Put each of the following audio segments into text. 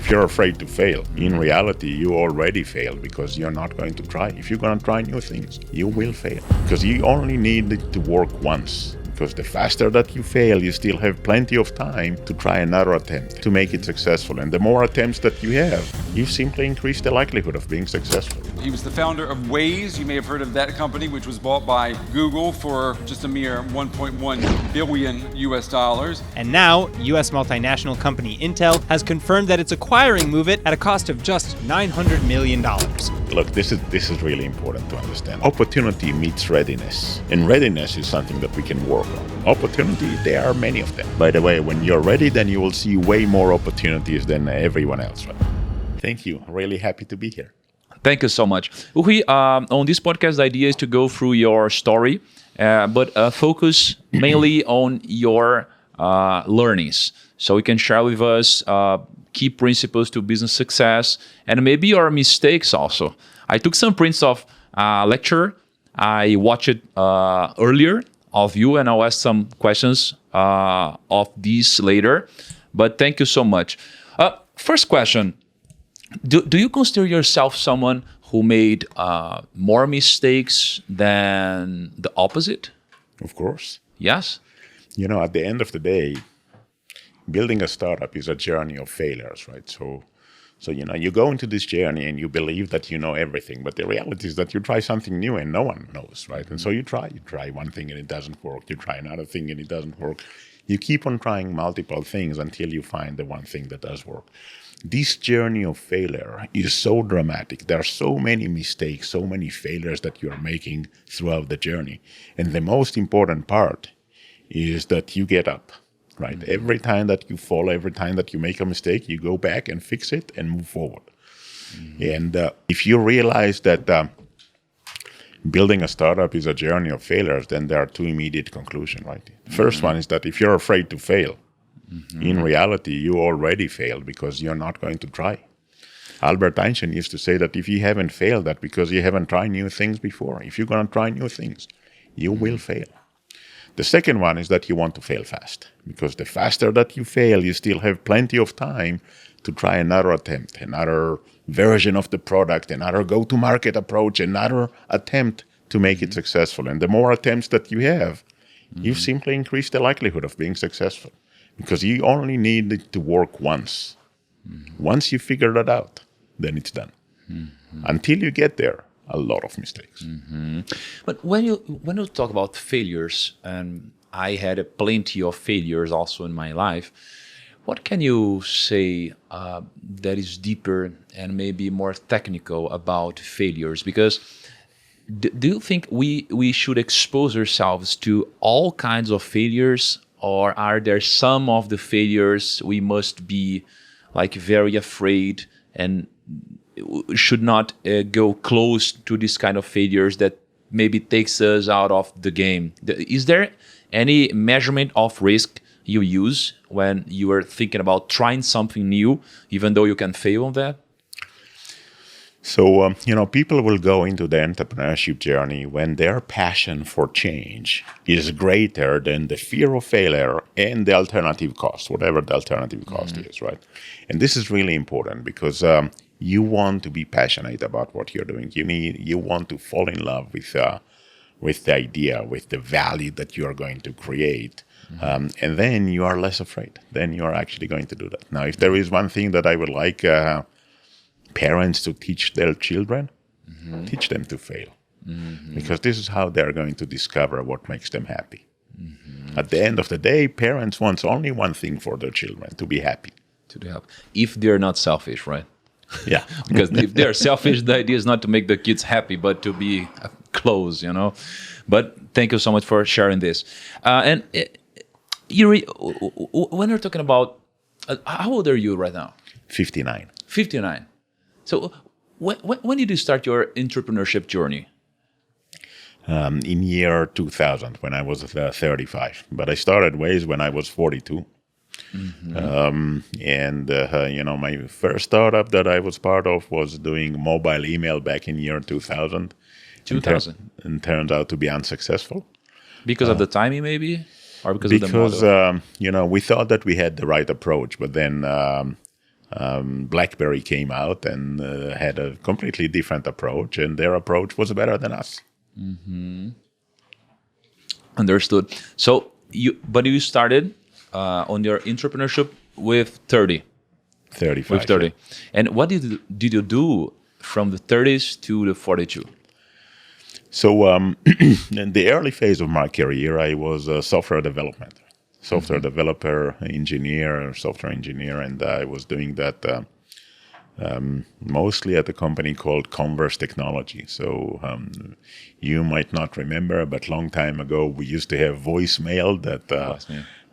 if you're afraid to fail, in reality, you already failed because you're not going to try. If you're going to try new things, you will fail because you only need it to work once. Because the faster that you fail, you still have plenty of time to try another attempt to make it successful. And the more attempts that you have, you simply increase the likelihood of being successful. He was the founder of Waze. You may have heard of that company, which was bought by Google for just a mere 1.1 billion US dollars. And now, US multinational company Intel has confirmed that it's acquiring Moovit at a cost of just $900 million. Look, this is really important to understand. Opportunity meets readiness. And readiness is something that we can work on. Opportunity, there are many of them. By the way, when you're ready, then you will see way more opportunities than everyone else. Right? Thank you. Really happy to be here. Thank you so much. Uri, on this podcast, the idea is to go through your story, but focus mainly on your learnings. So you can share with us key principles to business success and maybe your mistakes also. I took some prints of lecture. I watched it earlier of you, and I'll ask some questions of these later. But thank you so much. First question. Do you consider yourself someone who made more mistakes than the opposite? Of course. Yes? You know, at the end of the day, building a startup is a journey of failures, right? So you know, you go into this journey and you believe that you know everything, but the reality is that you try something new and no one knows, right? And so you try one thing and it doesn't work. You try another thing and it doesn't work. You keep on trying multiple things until you find the one thing that does work. This journey of failure is so dramatic. There are so many mistakes, so many failures that you are making throughout the journey. And the most important part is that you get up, right? Mm-hmm. Every time that you fall, every time that you make a mistake, you go back and fix it and move forward. Mm-hmm. And if you realize that building a startup is a journey of failures, then there are two immediate conclusions, right? The first one is that if you're afraid to fail, in reality, you already failed because you're not going to try. Albert Einstein used to say that if you haven't failed, that because you haven't tried new things before. If you're going to try new things, you will fail. The second one is that you want to fail fast, because the faster that you fail, you still have plenty of time to try another attempt, another version of the product, another go-to-market approach, another attempt to make it successful. And the more attempts that you have, you simply increase the likelihood of being successful. Because you only need it to work once. Once you figure that out, then it's done. Until you get there, a lot of mistakes. But when you talk about failures, and I had plenty of failures also in my life, what can you say that is deeper and maybe more technical about failures? Because do you think we should expose ourselves to all kinds of failures? Or are there some of the failures we must be like very afraid and should not go close to this kind of failures that maybe takes us out of the game? Is there any measurement of risk you use when you are thinking about trying something new, even though you can fail on that? So, you know, people will go into the entrepreneurship journey when their passion for change is greater than the fear of failure and the alternative cost, whatever the alternative cost is, right? And this is really important because you want to be passionate about what you're doing. You want to fall in love with the idea, with the value that you are going to create. And then you are less afraid. Then you are actually going to do that. Now, if there is one thing that I would like parents to teach their children, teach them to fail. Because this is how they're going to discover what makes them happy. At the end of the day, parents want only one thing for their children, to be happy. If they're not selfish, right? Yeah. Because if they're selfish, the idea is not to make the kids happy, but to be close, you know. But thank you so much for sharing this. And Uri, when you're talking about, how old are you right now? 59. 59. So when did you start your entrepreneurship journey? In year 2000, when I was 35. But I started Waze when I was 42. You know, my first startup that I was part of was doing mobile email back in year 2000. 2000. And turned out to be unsuccessful. Because of the timing, maybe? Or because of the model? You know, we thought that we had the right approach, but then BlackBerry came out and had a completely different approach, and their approach was better than us. Understood. So you started on your entrepreneurship with 30. 35. With 30. yeah. And what did you do from the 30s to the 42? So in the early phase of my career, I was a software developer, software engineer, and I was doing that mostly at a company called Converse Technology. So you might not remember, but long time ago, we used to have voicemail that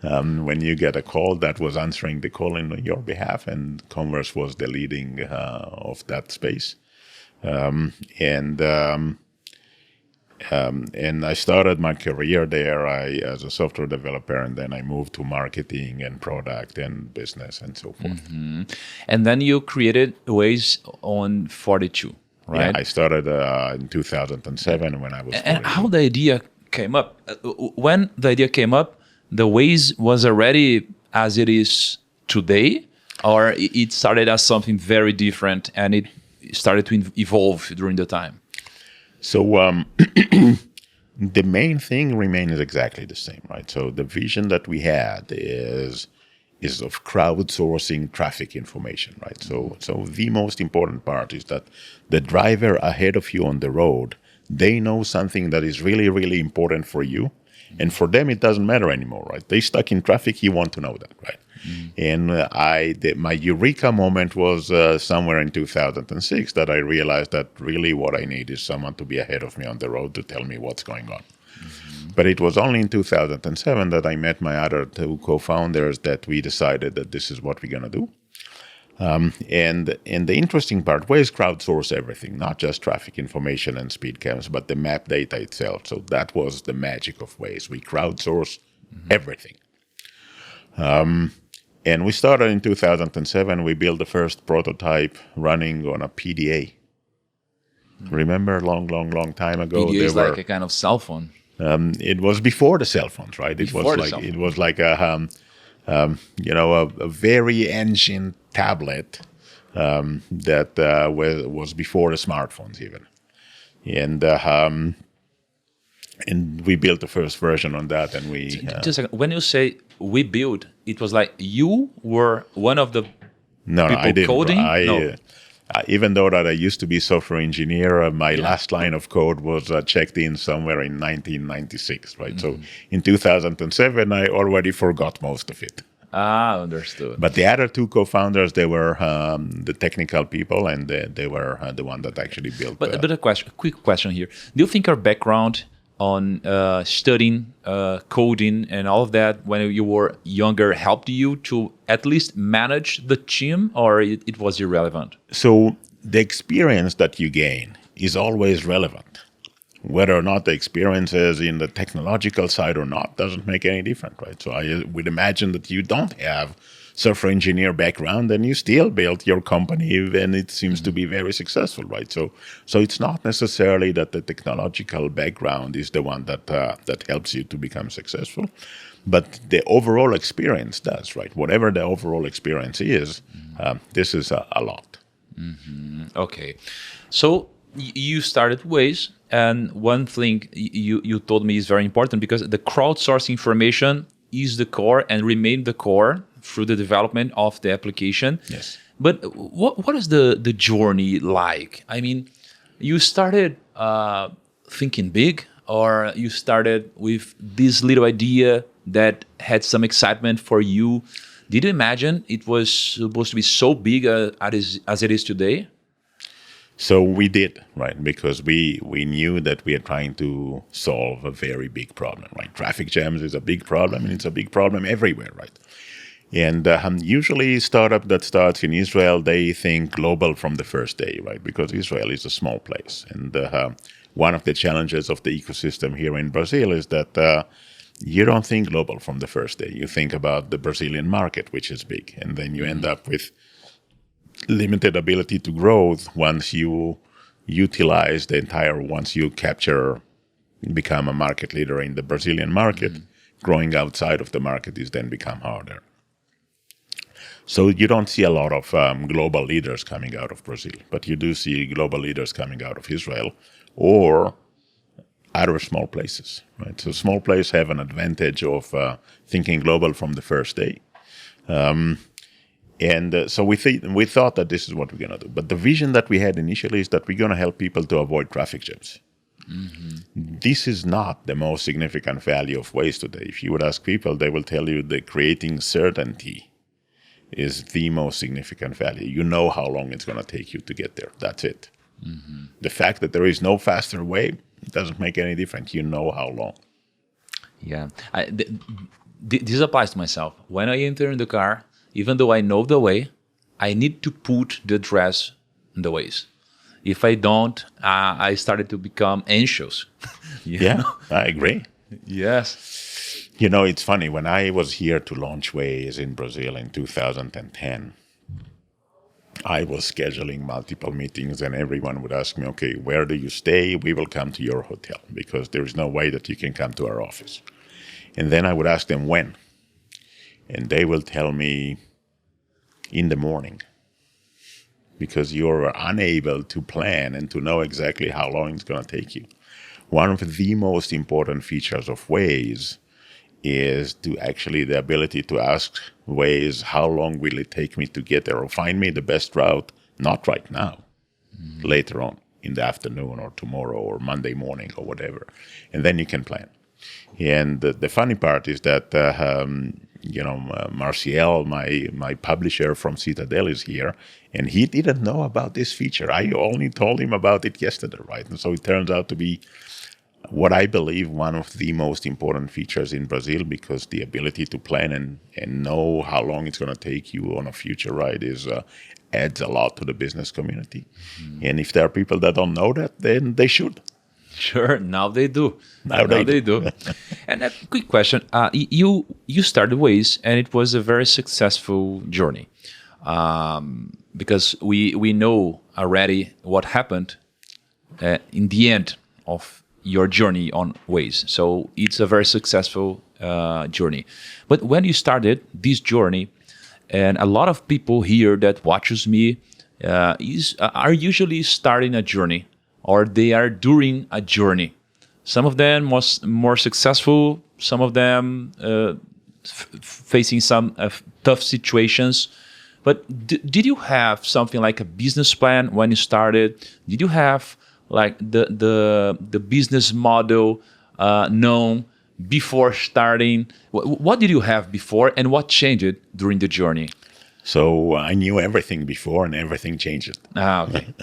when you get a call, that was answering the call on your behalf, and Converse was the leading of that space. And I started my career there as a software developer, and then I moved to marketing and product and business and so forth. And then you created Waze on 42, right? Yeah, I started in 2007 when I was 42. And how the idea came up? When the idea came up, the Waze was already as it is today, or it started as something very different and it started to evolve during the time? So the main thing remains exactly the same, right? So the vision that we had is of crowdsourcing traffic information, right? So the most important part is that the driver ahead of you on the road, they know something that is really, really important for you. And for them, it doesn't matter anymore, right? They stuck in traffic, you want to know that, right? And my eureka moment was somewhere in 2006 that I realized that really what I need is someone to be ahead of me on the road to tell me what's going on. But it was only in 2007 that I met my other two co-founders that we decided that this is what we're going to do. And the interesting part, Waze crowdsource everything, not just traffic information and speed cams, but the map data itself. So that was the magic of Waze. We crowdsource everything. And we started in 2007. We built the first prototype running on a PDA. Remember, long time ago, PDA is like a kind of cell phone. It was before the cell phones, right? It was like a very ancient tablet that was before the smartphones even, and we built the first version on that. And we just a second. When you say we built, it was like you were one of the people I didn't. coding. Even though that I used to be software engineer, my last line of code was checked in somewhere in 1996, right? So in 2007, I already forgot most of it. Understood. But the other two co-founders, they were the technical people, and they were the one that actually built. But a quick question here. Do you think your background on studying, coding, and all of that when you were younger helped you to at least manage the team, or it was irrelevant? So the experience that you gain is always relevant. Whether or not the experience is in the technological side or not doesn't make any difference, right? So I would imagine that you don't have software engineer background and you still built your company and it seems to be very successful, right? So it's not necessarily that the technological background is the one that helps you to become successful, but the overall experience does, right? Whatever the overall experience is, this is a lot. Okay. So you started Waze, and one thing you told me is very important, because the crowdsourcing information is the core and remain the core through the development of the application. Yes. But what is the journey like? I mean, you started thinking big, or you started with this little idea that had some excitement for you? Did you imagine it was supposed to be so big as it is today? So we did, right? Because we knew that we are trying to solve a very big problem, right? Traffic jams is a big problem, and it's a big problem everywhere, right? And usually startup that starts in Israel, they think global from the first day, right? Because Israel is a small place. And one of the challenges of the ecosystem here in Brazil is that you don't think global from the first day. You think about the Brazilian market, which is big. And then you end up with limited ability to growth once you utilize once you become a market leader in the Brazilian market. Growing outside of the market is then become harder. So you don't see a lot of global leaders coming out of Brazil, but you do see global leaders coming out of Israel or other small places, right? So small places have an advantage of thinking global from the first day. So we thought that this is what we're going to do. But the vision that we had initially is that we're going to help people to avoid traffic jams. This is not the most significant value of Waze today. If you would ask people, they will tell you that creating certainty is the most significant value. You know how long it's going to take you to get there. That's it. The fact that there is no faster way doesn't make any difference. You know how long. Yeah. This applies to myself. When I enter in the car, even though I know the way, I need to put the address in the Waze. If I don't, I started to become anxious. Yeah, I agree. Yes. You know, it's funny. When I was here to launch Waze in Brazil in 2010, I was scheduling multiple meetings and everyone would ask me, okay, where do you stay? We will come to your hotel because there is no way that you can come to our office. And then I would ask them when. And they will tell me in the morning because you're unable to plan and to know exactly how long it's going to take you. One of the most important features of Waze is to actually the ability to ask Waze, how long will it take me to get there or find me the best route, not right now, later on in the afternoon or tomorrow or Monday morning or whatever. And then you can plan. And the funny part is that, Marcial, my publisher from Citadel is here, and he didn't know about this feature. I only told him about it yesterday, right? And so it turns out to be what I believe one of the most important features in Brazil, because the ability to plan and know how long it's going to take you on a future ride is adds a lot to the business community. And if there are people that don't know that, then they should. Sure, now they do. Now they do. And a quick question: you started Waze, and it was a very successful journey, because we know already what happened in the end of your journey on Waze. So it's a very successful journey. But when you started this journey, and a lot of people here that watches me are usually starting a journey, or they are during a journey. Some of them more successful, some of them facing some tough situations. But did you have something like a business plan when you started? Did you have like the business model known before starting? What did you have before, and what changed during the journey? So I knew everything before, and everything changed. Okay.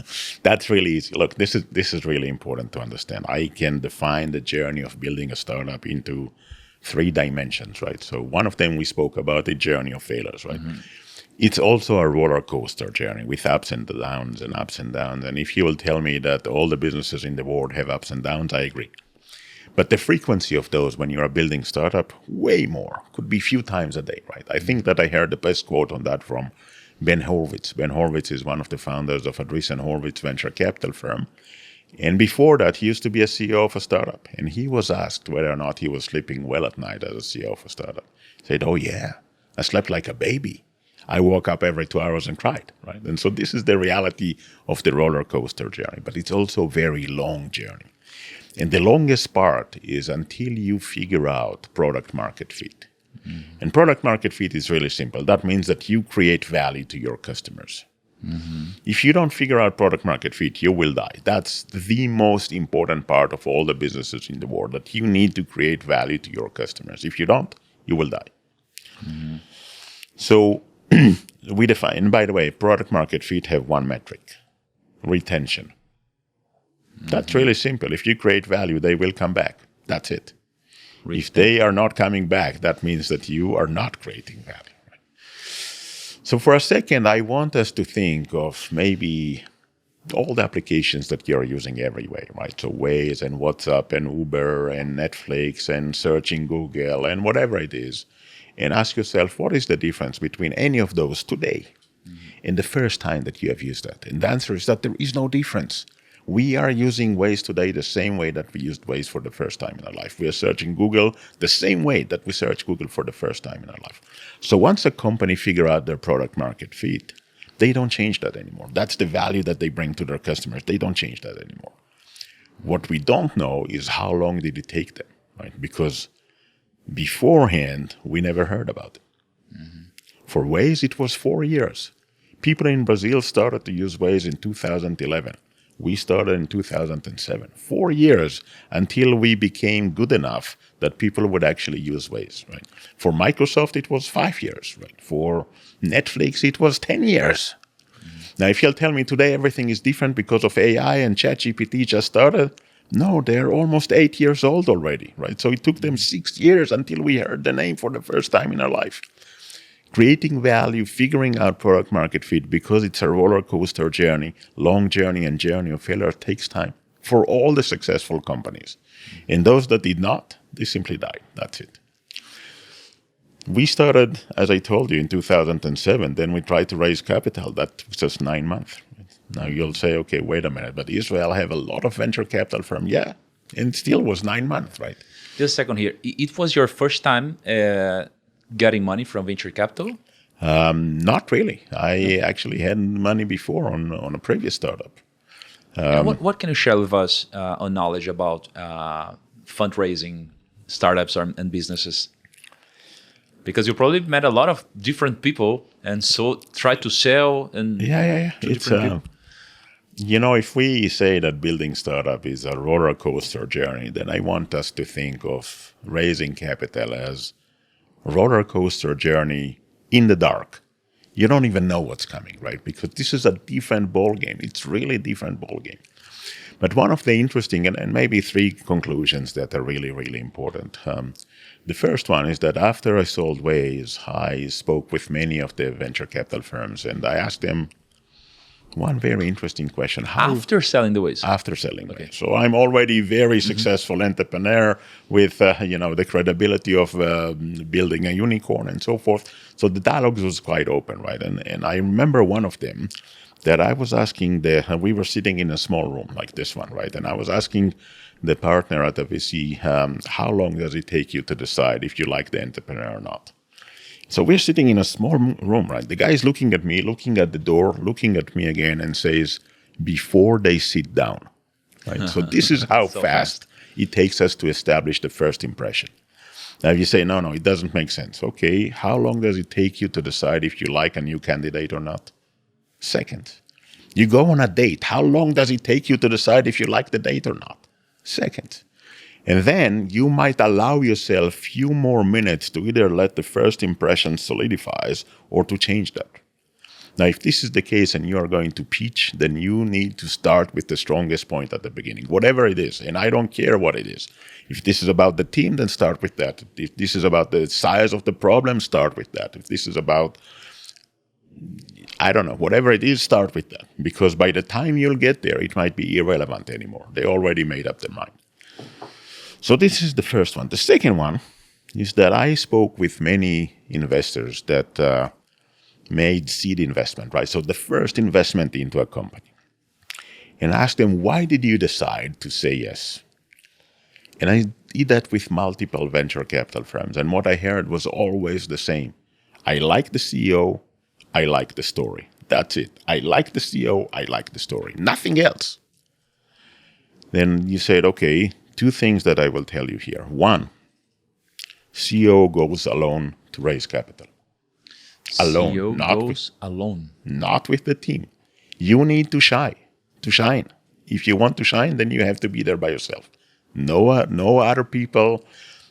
That's really easy. Look, this is really important to understand. I can define the journey of building a startup into 3 dimensions, right? So one of them we spoke about, the journey of failures, right? It's also a roller coaster journey with ups and downs and ups and downs. And if you will tell me that all the businesses in the world have ups and downs, I agree. But the frequency of those when you are building startup, way more, could be a few times a day, right? I think that I heard the best quote on that from Ben Horowitz. Ben Horowitz is one of the founders of Andreessen Horowitz venture capital firm. And before that, he used to be a CEO of a startup. And he was asked whether or not he was sleeping well at night as a CEO of a startup. He said, oh yeah, I slept like a baby. I woke up every 2 hours and cried, right? And so this is the reality of the roller coaster journey, but it's also a very long journey. And the longest part is until you figure out product market fit. And product market fit is really simple. That means that you create value to your customers. If you don't figure out product market fit, you will die. That's the most important part of all the businesses in the world, that you need to create value to your customers. If you don't, you will die. So we define, and by the way, product market fit have one metric: retention. That's really simple. If you create value, they will come back. That's it. If they are not coming back, that means that you are not creating value. Right? So for a second, I want us to think of maybe all the applications that you're using everywhere, right? So Waze and WhatsApp and Uber and Netflix and searching Google and whatever it is, and ask yourself, what is the difference between any of those today and the first time that you have used that? And the answer is that there is no difference. We are using Waze today the same way that we used Waze for the first time in our life. We are searching Google the same way that we search Google for the first time in our life. So once a company figure out their product market fit, they don't change that anymore. That's the value that they bring to their customers. They don't change that anymore. What we don't know is how long did it take them, right? Because beforehand, we never heard about it. For Waze, it was 4 years. People in Brazil started to use Waze in 2011. We started in 2007. 4 years until we became good enough that people would actually use Waze, right? For Microsoft, it was 5 years, right? For Netflix, it was 10 years. Now, if you'll tell me today everything is different because of AI and ChatGPT just started, no, they're almost 8 years old already, right? So it took them 6 years until we heard the name for the first time in our life. Creating value, figuring out product market fit, because it's a roller coaster journey, long journey and journey of failure takes time for all the successful companies. And those that did not, they simply died. That's it. We started, as I told you, in 2007. Then we tried to raise capital. That took us 9 months. Now you'll say, okay, wait a minute, but Israel have a lot of venture capital firm. Yeah, and it still was 9 months, right? Just a second here. It was your first time getting money from venture capital? Not really. I actually had money before on a previous startup. And what can you share with us on knowledge about fundraising startups and businesses? Because you probably met a lot of different people and so try to sell and Yeah. to It's different people. if we say that building startup is a roller coaster journey, then I want us to think of raising capital as a roller coaster journey in the dark. You don't even know what's coming, right? Because this is a different ball game. It's really a different ball game. But one of the interesting and maybe 3 conclusions that are really, really important. The first one is that after I sold Waze, I spoke with many of the venture capital firms and I asked them one very interesting question. After selling the Waze? After selling Waze. So I'm already very successful entrepreneur with the credibility of building a unicorn and so forth. So the dialogue was quite open, right? And I remember one of them that I was asking we were sitting in a small room like this one, right? And I was asking the partner at the VC, how long does it take you to decide if you like the entrepreneur or not? So we're sitting in a small room, right? The guy is looking at me, looking at the door, looking at me again and says, before they sit down, right? So this is how fast it takes us to establish the first impression. Now, if you say, no, it doesn't make sense. Okay, how long does it take you to decide if you like a new candidate or not? Seconds. You go on a date. How long does it take you to decide if you like the date or not? Seconds. And then you might allow yourself a few more minutes to either let the first impression solidifies or to change that. Now, if this is the case and you are going to pitch, then you need to start with the strongest point at the beginning, whatever it is. And I don't care what it is. If this is about the team, then start with that. If this is about the size of the problem, start with that. If this is about, I don't know, whatever it is, start with that. Because by the time you'll get there, it might be irrelevant anymore. They already made up their mind. So this is the first one. The second one is that I spoke with many investors that made seed investment, right? So the first investment into a company. And asked them, why did you decide to say yes? And I did that with multiple venture capital firms. And what I heard was always the same. I like the CEO. I like the story. That's it. I like the CEO. I like the story. Nothing else. Then you said, okay, 2 things that I will tell you here. 1, CEO goes alone to raise capital. Alone. CEO alone. Not with the team. You need to shine. If you want to shine, then you have to be there by yourself. No other people,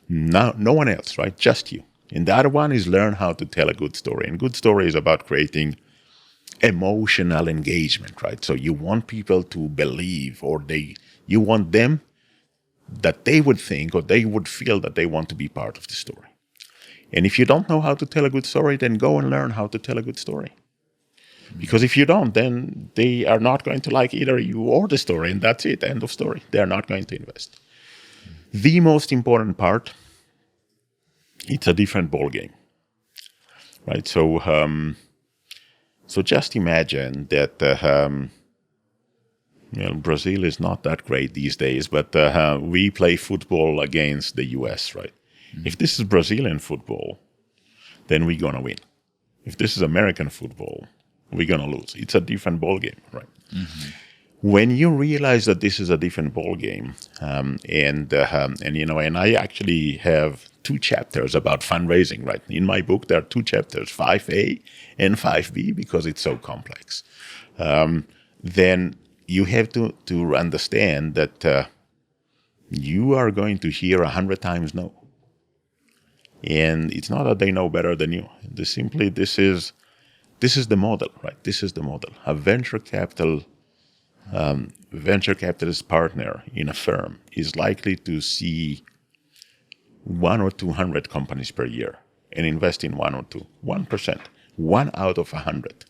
no one else, right? Just you. And the other one is learn how to tell a good story. And good story is about creating emotional engagement, right? So you want people to believe, or you want them that they would think or they would feel that they want to be part of the story. And if you don't know how to tell a good story, then go and learn how to tell a good story. Because if you don't, then they are not going to like either you or the story, and that's it, end of story. They are not going to invest. The most important part, it's a different ball game, right? So just imagine that Well, Brazil is not that great these days, but we play football against the US, right? If this is Brazilian football, then we're going to win. If this is American football, we're going to lose. It's a different ball game, right? When you realize that this is a different ball game, and I actually have 2 chapters about fundraising, right? In my book, there are 2 chapters, 5A and 5B, because it's so complex. Then you have to understand that you are going to hear 100 times no. And it's not that they know better than you. This is the model, right? This is the model. A venture capitalist partner in a firm is likely to see 1 or 200 companies per year and invest in 1 or 2, 1%, 1 out of 100.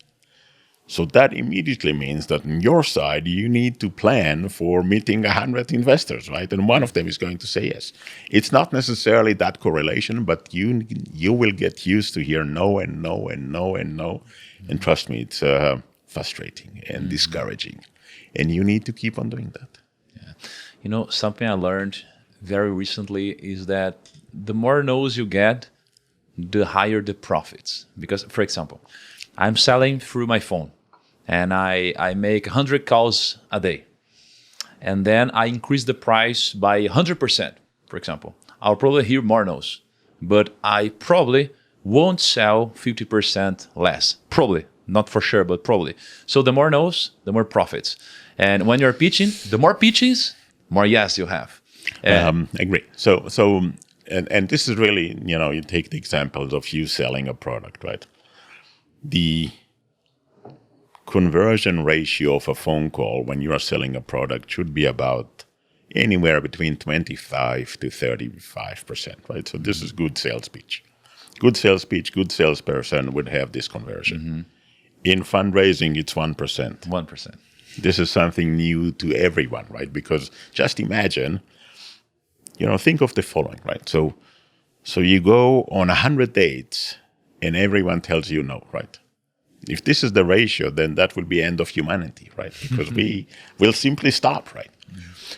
So that immediately means that on your side, you need to plan for meeting 100 investors, right? And one of them is going to say yes. It's not necessarily that correlation, but you will get used to hear no and no and no and no. And trust me, it's frustrating and discouraging. And you need to keep on doing that. Yeah. Something I learned very recently is that the more no's you get, the higher the profits. Because, for example, I'm selling through my phone. And I make 100 calls a day. And then I increase the price by 100%, for example. I'll probably hear more no's. But I probably won't sell 50% less. Probably. Not for sure, but probably. So the more no's, the more profits. And when you're pitching, the more pitches, more yes you have. Agree. So this is really, you take the examples of you selling a product, right? The conversion ratio of a phone call when you are selling a product should be about anywhere between 25 to 35%, right? So this is good sales pitch. Good sales pitch, good salesperson would have this conversion. In fundraising, it's 1%. 1%. This is something new to everyone, right? Because just imagine, think of the following, right? So you go on 100 dates and everyone tells you no, right? If this is the ratio, then that will be end of humanity, right? Because we will simply stop, right?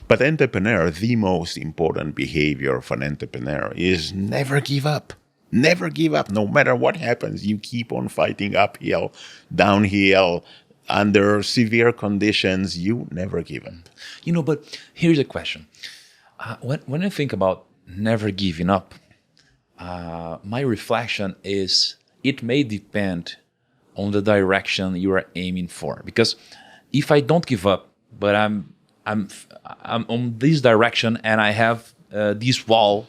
But entrepreneur, the most important behavior of an entrepreneur is never give up. Never give up. No matter what happens, you keep on fighting uphill, downhill, under severe conditions. You never give up. But here's a question. When I think about never giving up, my reflection is it may depend on the direction you are aiming for. Because if I don't give up, but I'm on this direction and I have this wall,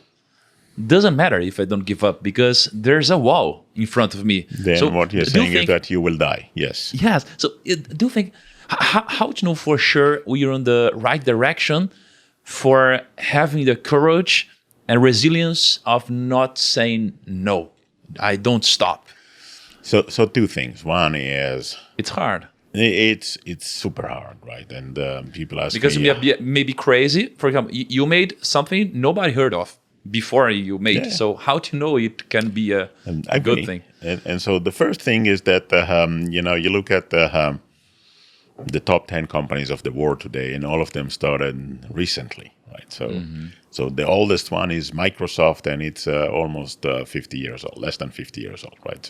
doesn't matter if I don't give up because there's a wall in front of me. Then what you're saying is that you will die. Yes. Yes. So do you think how to know for sure we are on the right direction for having the courage and resilience of not saying no, I don't stop? So 2 things. One is it's hard. It's super hard, right? And people ask because me, you may be crazy. For example, you made something nobody heard of before you made. Yeah. So how to know it can be a good thing? And so the first thing is that you look at the top 10 companies of the world today, and all of them started recently, right? So the oldest one is Microsoft, and it's almost 50 years old, less than 50 years old, right?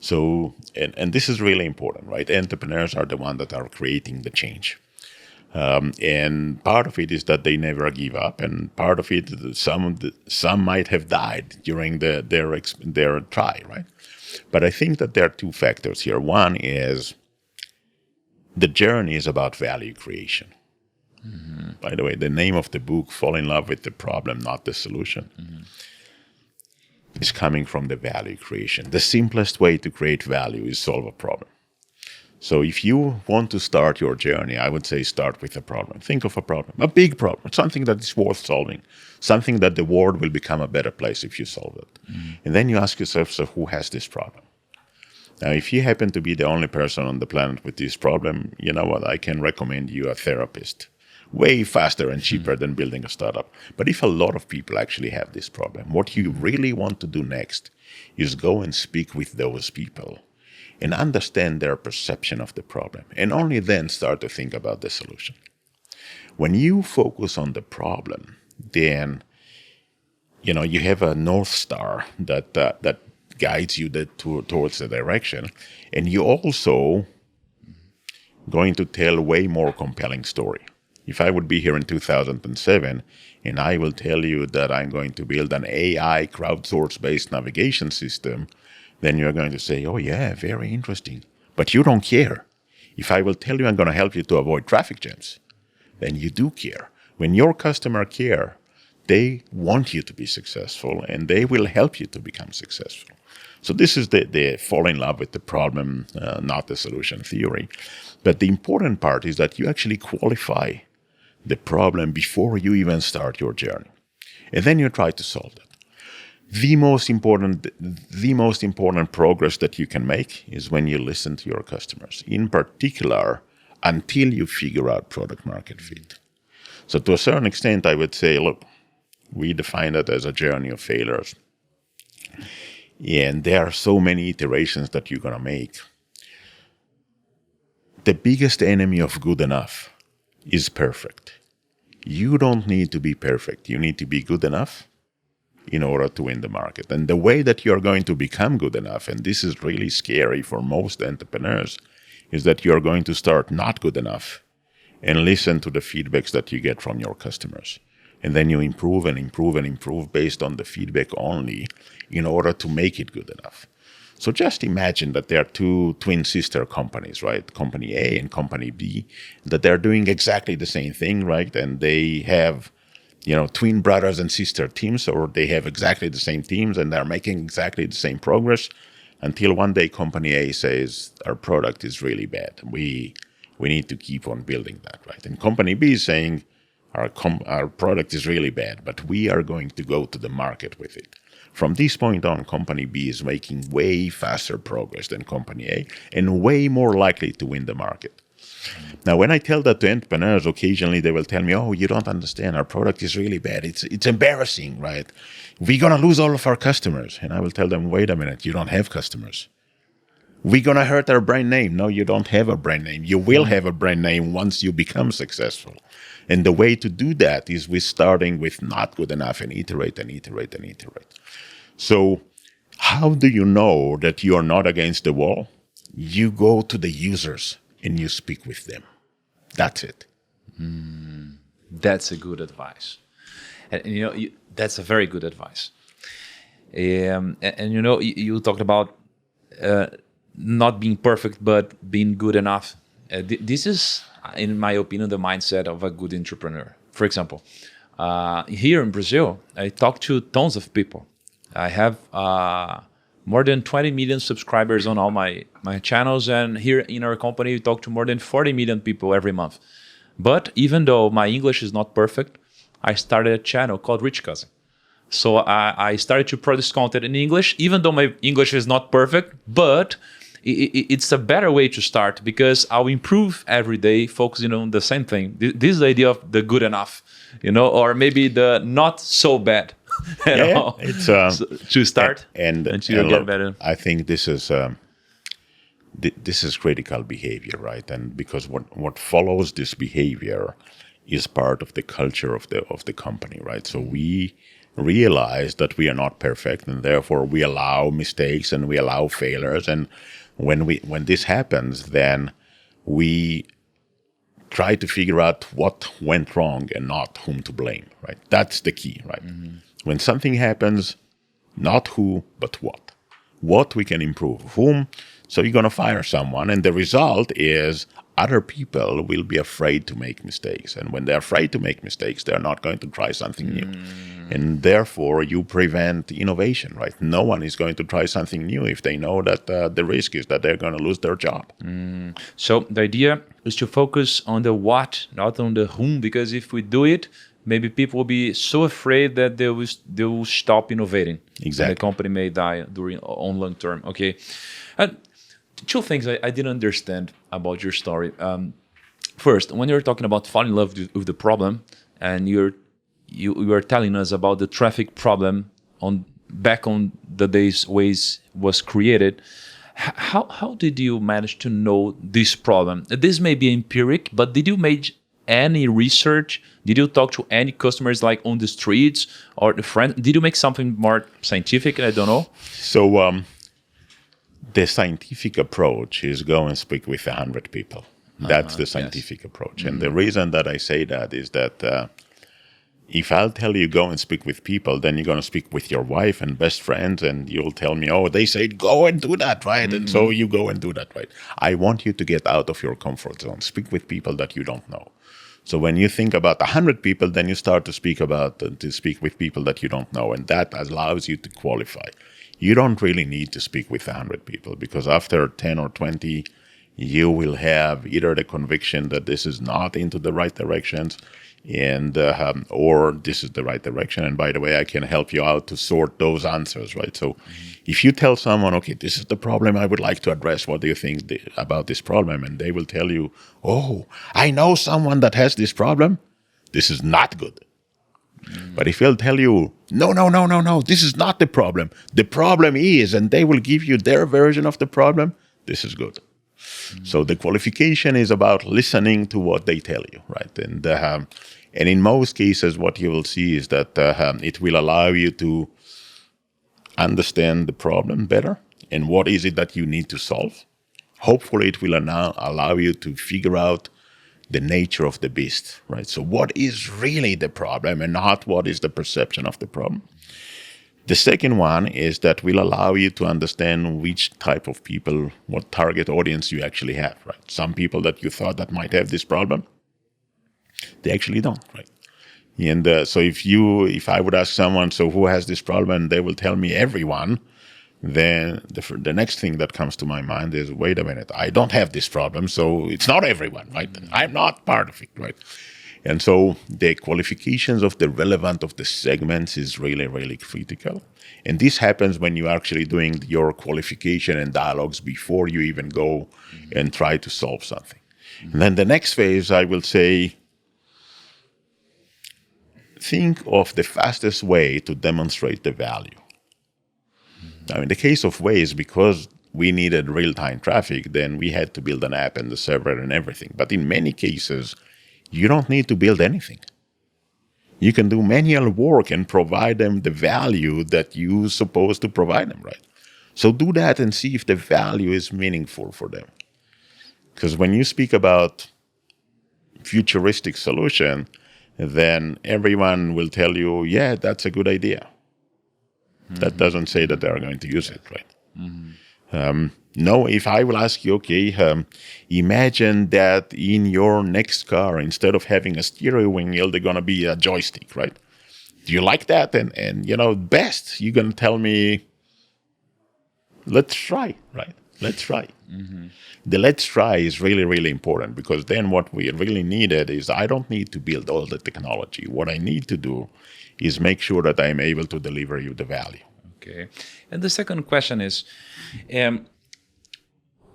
So this is really important, right? Entrepreneurs are the ones that are creating the change. And part of it is that they never give up, and part of it, some might have died during their try, right? But I think that there are 2 factors here. One is the journey is about value creation. By the way, the name of the book, Fall in Love with the Problem, Not the Solution, is coming from the value creation. The simplest way to create value is solve a problem. So if you want to start your journey, I would say start with a problem. Think of a problem, a big problem, something that is worth solving, something that the world will become a better place if you solve it. And then you ask yourself, so who has this problem? Now, if you happen to be the only person on the planet with this problem, you know what, I can recommend you a therapist. Way faster and cheaper than building a startup. But if a lot of people actually have this problem, what you really want to do next is go and speak with those people and understand their perception of the problem, and only then start to think about the solution. When you focus on the problem, then you have a North Star that guides you towards the direction, and you also going to tell a way more compelling story. If I would be here in 2007 and I will tell you that I'm going to build an AI crowdsource-based navigation system, then you're going to say, oh yeah, very interesting. But you don't care. If I will tell you I'm going to help you to avoid traffic jams, then you do care. When your customer care, they want you to be successful and they will help you to become successful. So this is the fall in love with the problem, not the solution theory. But the important part is that you actually qualify the problem before you even start your journey. And then you try to solve it. The most important progress that you can make is when you listen to your customers, in particular, until you figure out product market fit. So to a certain extent, I would say, look, we define it as a journey of failures. And there are so many iterations that you're going to make. The biggest enemy of good enough is perfect. You don't need to be perfect. You need to be good enough in order to win the market. And the way that you're going to become good enough, and this is really scary for most entrepreneurs, is that you're going to start not good enough and listen to the feedbacks that you get from your customers. And then you improve and improve and improve based on the feedback only in order to make it good enough. So just imagine that there are two twin sister companies, right? Company A and Company B, that they're doing exactly the same thing, right? And they have, twin brothers and sister teams, or they have exactly the same teams and they're making exactly the same progress until one day Company A says, our product is really bad. We need to keep on building that, right? And Company B is saying, our product is really bad, but we are going to go to the market with it. From this point on, Company B is making way faster progress than Company A and way more likely to win the market. Now, when I tell that to entrepreneurs, occasionally they will tell me, oh, you don't understand, our product is really bad. It's embarrassing, right? We're going to lose all of our customers. And I will tell them, wait a minute, you don't have customers. We're going to hurt our brand name. No, you don't have a brand name. You will have a brand name once you become successful. And the way to do that is with starting with not good enough and iterate and iterate and iterate. So how do you know that you are not against the wall? You go to the users and you speak with them. That's it. That's a good advice. And that's a very good advice. You talked about not being perfect, but being good enough. This is, in my opinion, the mindset of a good entrepreneur. For example, here in Brazil, I talk to tons of people. I have more than 20 million subscribers on all my channels. And here in our company, we talk to more than 40 million people every month. But even though my English is not perfect, I started a channel called Rich Cousin. So I started to produce content in English, even though my English is not perfect, but it's a better way to start because I'll improve every day, focusing on the same thing. This is the idea of the good enough, or maybe the not so bad. It's to start and to get better. I think this is critical behavior, right? And because what follows this behavior is part of the culture of the company, right? So we realize that we are not perfect, and therefore we allow mistakes and we allow failures. And when this happens, then we try to figure out what went wrong and not whom to blame, right? That's the key, right? Mm-hmm. When something happens, not who, but what. What we can improve. Whom? So you're going to fire someone, and the result is other people will be afraid to make mistakes. And when they're afraid to make mistakes, they're not going to try something new. And therefore, you prevent innovation, right? No one is going to try something new if they know that the risk is that they're going to lose their job. So the idea is to focus on the what, not on the whom, because if we do it, maybe people will be so afraid that they will stop innovating. Exactly. And the company may die on long term. Okay. And two things I didn't understand about your story. First, when you're talking about falling in love with the problem, and you were telling us about the traffic problem back on the days Waze was created, How did you manage to know this problem? This may be empiric, but did you make any research? Did you talk to any customers like on the streets or the friend? Did you make something more scientific? I don't know. So the scientific approach is go and speak with 100 people. That's the scientific approach. And the reason that I say that is that if I'll tell you go and speak with people, then you're going to speak with your wife and best friends, and you'll tell me, oh, they said go and do that, right? And so you go and do that, right? I want you to get out of your comfort zone. Speak with people that you don't know. So when you think about 100 people, then you start to speak with people that you don't know, and that allows you to qualify. You don't really need to speak with 100 people, because after 10 or 20, you will have either the conviction that this is not into the right directions, and or this is the right direction. And by the way, I can help you out to sort those answers, right? So if you tell someone, okay, this is the problem I would like to address, what do you think about this problem? And they will tell you, oh, I know someone that has this problem, this is not good. But if they'll tell you, no, this is not the problem is, and they will give you their version of the problem, this is good. So the qualification is about listening to what they tell you, right? And in most cases, what you will see is that it will allow you to understand the problem better and what is it that you need to solve. Hopefully, it will allow you to figure out the nature of the beast, right? So what is really the problem and not what is the perception of the problem. The second one is that will allow you to understand which type of people, what target audience you actually have, right? Some people that you thought that might have this problem, they actually don't, right? And so if I would ask someone, so who has this problem, and they will tell me everyone, then the next thing that comes to my mind is, wait a minute, I don't have this problem, so it's not everyone, right? I'm not part of it, right? And so the qualifications of the relevant of the segments is really, really critical. And this happens when you're actually doing your qualification and dialogues before you even go and try to solve something. And then the next phase, I will say, think of the fastest way to demonstrate the value. Now, in the case of Waze, because we needed real-time traffic, then we had to build an app and the server and everything. But in many cases, you don't need to build anything. You can do manual work and provide them the value that you're supposed to provide them, right? So do that and see if the value is meaningful for them. Because when you speak about futuristic solution, then everyone will tell you, yeah, that's a good idea. That doesn't say that they're going to use it, right? No, if I will ask you, okay, imagine that in your next car, instead of having a steering wheel, they're going to be a joystick, right? Do you like that? And best, you're going to tell me, let's try, right? Let's try. The let's try is really, really important, because then what we really needed is I don't need to build all the technology. What I need to do is make sure that I'm able to deliver you the value. Okay. And the second question is,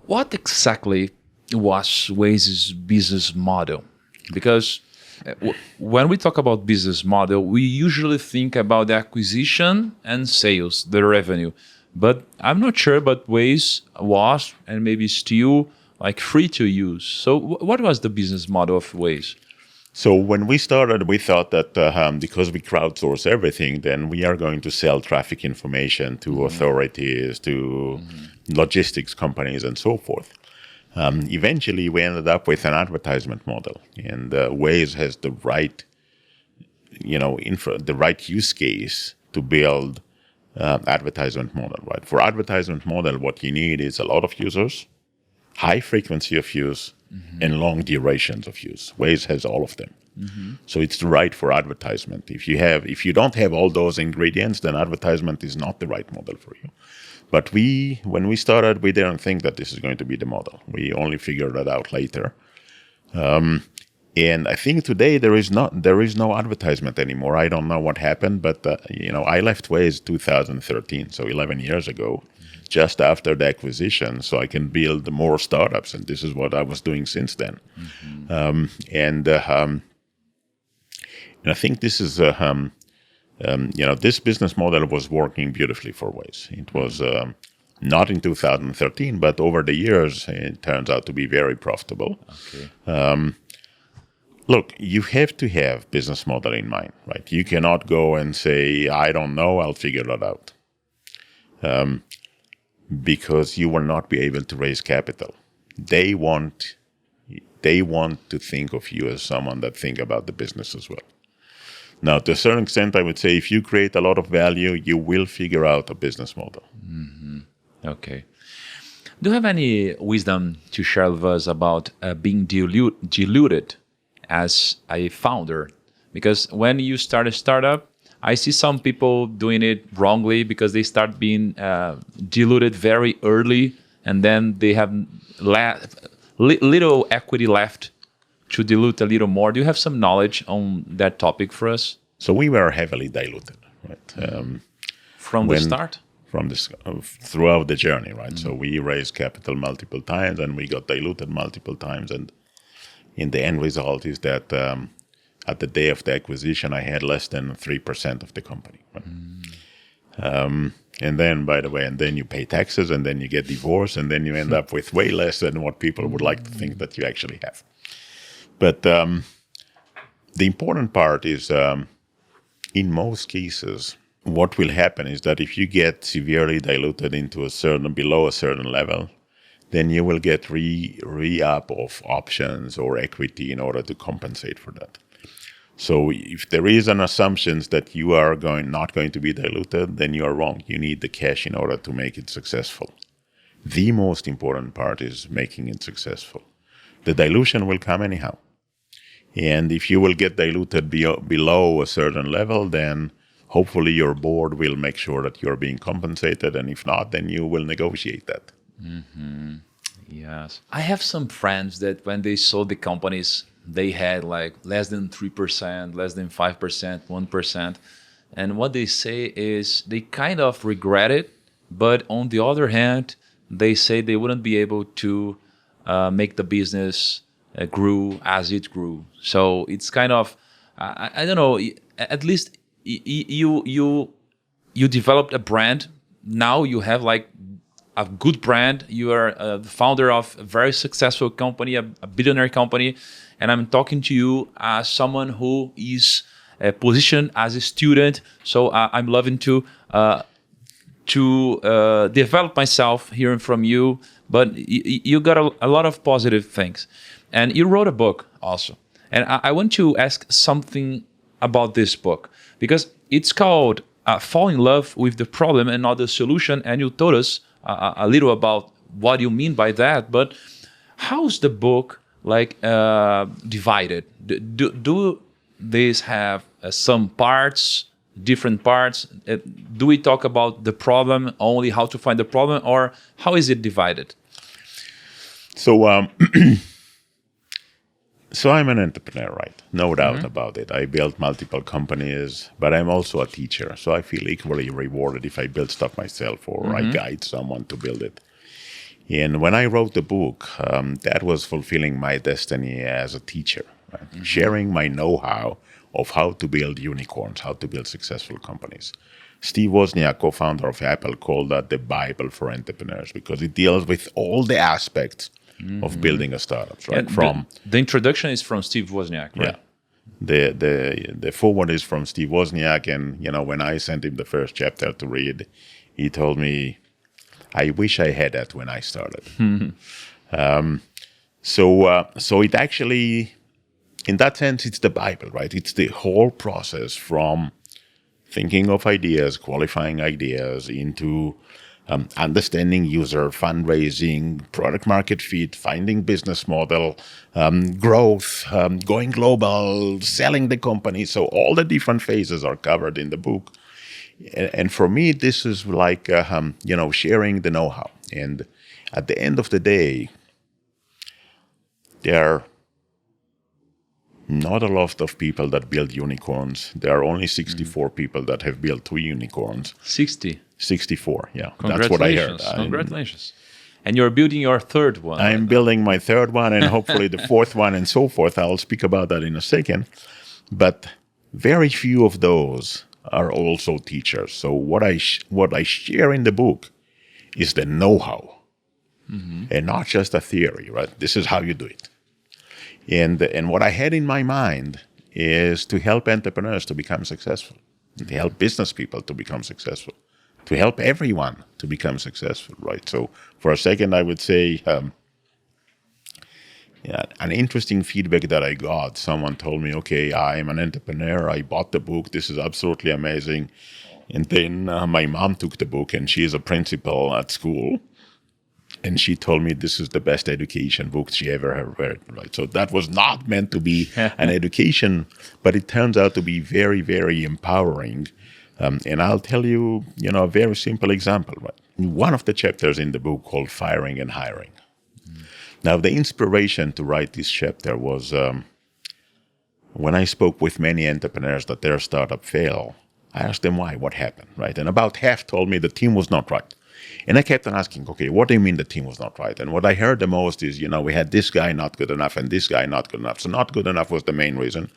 what exactly was Waze's business model? Because when we talk about business model, we usually think about the acquisition and sales, the revenue. But I'm not sure, but Waze was, and maybe still, like free to use. So what was the business model of Waze? So when we started, we thought that because we crowdsource everything, then we are going to sell traffic information to authorities, to logistics companies, and so forth. Eventually, we ended up with an advertisement model, and Waze has the right, the right use case to build advertisement model. Right? For advertisement model, what you need is a lot of users, high frequency of use, and long durations of use. Waze has all of them. So it's right for advertisement. If you don't have all those ingredients, then advertisement is not the right model for you. But when we started, we didn't think that this is going to be the model. We only figured that out later. And I think today there is no advertisement anymore. I don't know what happened, but I left Waze 2013, so 11 years ago, just after the acquisition, so I can build more startups, and this is what I was doing since then. And I think this is this business model was working beautifully for Waze. It was Not in 2013, but over the years, it turns out to be very profitable. Okay. Look, you have to have business model in mind, right? You cannot go and say, I don't know, I'll figure that out. Because you will not be able to raise capital. They want to think of you as someone that think about the business as well. Now, to a certain extent, I would say if you create a lot of value, you will figure out a business model. Mm-hmm. Okay. Do you have any wisdom to share with us about being diluted as a founder? Because when you start a startup, I see some people doing it wrongly because they start being diluted very early, and then they have little equity left to dilute a little more. Do you have some knowledge on that topic for us? So we were heavily diluted, right? From the start? From this throughout the journey, right? So we raised capital multiple times, and we got diluted multiple times, and in the end result is that at the day of the acquisition, I had less than 3% of the company. Right? And then, by the way, and then you pay taxes, and then you get divorced, and then you end up with way less than what people would like to think that you actually have. But the important part is, in most cases, what will happen is that if you get severely diluted into below a certain level, then you will get re-up of options or equity in order to compensate for that. So if there is an assumption that you are not going to be diluted, then you are wrong. You need the cash in order to make it successful. The most important part is making it successful. The dilution will come anyhow. And if you will get diluted below a certain level, then hopefully your board will make sure that you're being compensated. And if not, then you will negotiate that. Mm-hmm. Yes. I have some friends that when they sold the companies, they had like less than 3%, less than 5%, 1%. And what they say is they kind of regret it. But on the other hand, they say they wouldn't be able to make the business grew as it grew. So it's kind of, I don't know, at least you developed a brand. Now you have like a good brand. You are the founder of a very successful company, a billionaire company. And I'm talking to you as someone who is positioned as a student. So I'm loving to develop myself hearing from you. But you got a lot of positive things. And you wrote a book also. And I want to ask something about this book, because it's called Fall in Love with the Problem and Not the Solution. And you told us a little about what you mean by that. But how's the book like divided? Do these have some parts, different parts? Do we talk about the problem, only how to find the problem, or how is it divided? So so I'm an entrepreneur, right? No doubt about it. I built multiple companies, but I'm also a teacher. So I feel equally rewarded if I build stuff myself or I guide someone to build it. And when I wrote the book, that was fulfilling my destiny as a teacher, right? Sharing my know-how of how to build unicorns, how to build successful companies. Steve Wozniak, co-founder of Apple, called that the Bible for entrepreneurs because it deals with all the aspects of building a startup, right? From the introduction is from Steve Wozniak, right? Yeah. The foreword is from Steve Wozniak, and when I sent him the first chapter to read, he told me, I wish I had that when I started. So it actually, in that sense, it's the Bible, right? It's the whole process from thinking of ideas, qualifying ideas, into understanding user, fundraising, product market fit, finding business model, growth, going global, selling the company. So all the different phases are covered in the book. And for me, this is like, sharing the know-how. And at the end of the day, there are not a lot of people that build unicorns. There are only 64 people that have built 2 unicorns. 64, yeah. That's what I heard. Congratulations. And you're building your third one. I'm building my third one and hopefully the fourth one and so forth. I'll speak about that in a second. But very few of those are also teachers. So what I share in the book is the know-how, and not just a theory, right? This is how you do it. And what I had in my mind is to help entrepreneurs to become successful, to help business people to become successful, to help everyone to become successful, right? So for a second, I would say an interesting feedback that I got, someone told me, okay, I'm an entrepreneur, I bought the book, this is absolutely amazing. And then my mom took the book, and she is a principal at school. And she told me this is the best education book she ever had read, right? So that was not meant to be an education, but it turns out to be very, very empowering. And I'll tell you, a very simple example, right? One of the chapters in the book called Firing and Hiring. Now, the inspiration to write this chapter was when I spoke with many entrepreneurs that their startup failed. I asked them why, what happened, right? And about half told me the team was not right. And I kept on asking, okay, what do you mean the team was not right? And what I heard the most is, we had this guy not good enough and this guy not good enough. So not good enough was the main reason.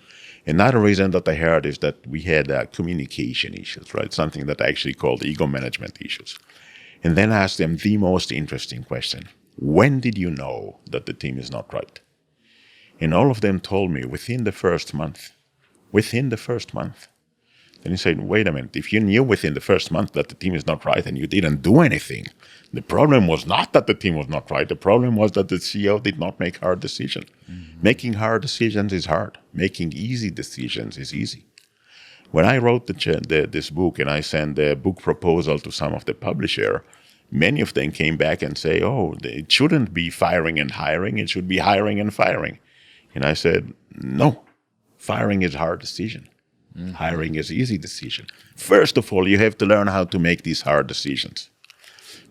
Another reason that I heard is that we had communication issues, right? Something that I actually called ego management issues. And then I asked them the most interesting question. When did you know that the team is not right? And all of them told me within the first month. Within the first month. Then you say, wait a minute, if you knew within the first month that the team is not right and you didn't do anything, the problem was not that the team was not right. The problem was that the CEO did not make hard decisions. Making hard decisions is hard. Making easy decisions is easy. When I wrote this book and I sent the book proposal to some of the publisher, many of them came back and say, oh, it shouldn't be firing and hiring. It should be hiring and firing. And I said, no, firing is a hard decision. Hiring is easy decision. First of all, you have to learn how to make these hard decisions.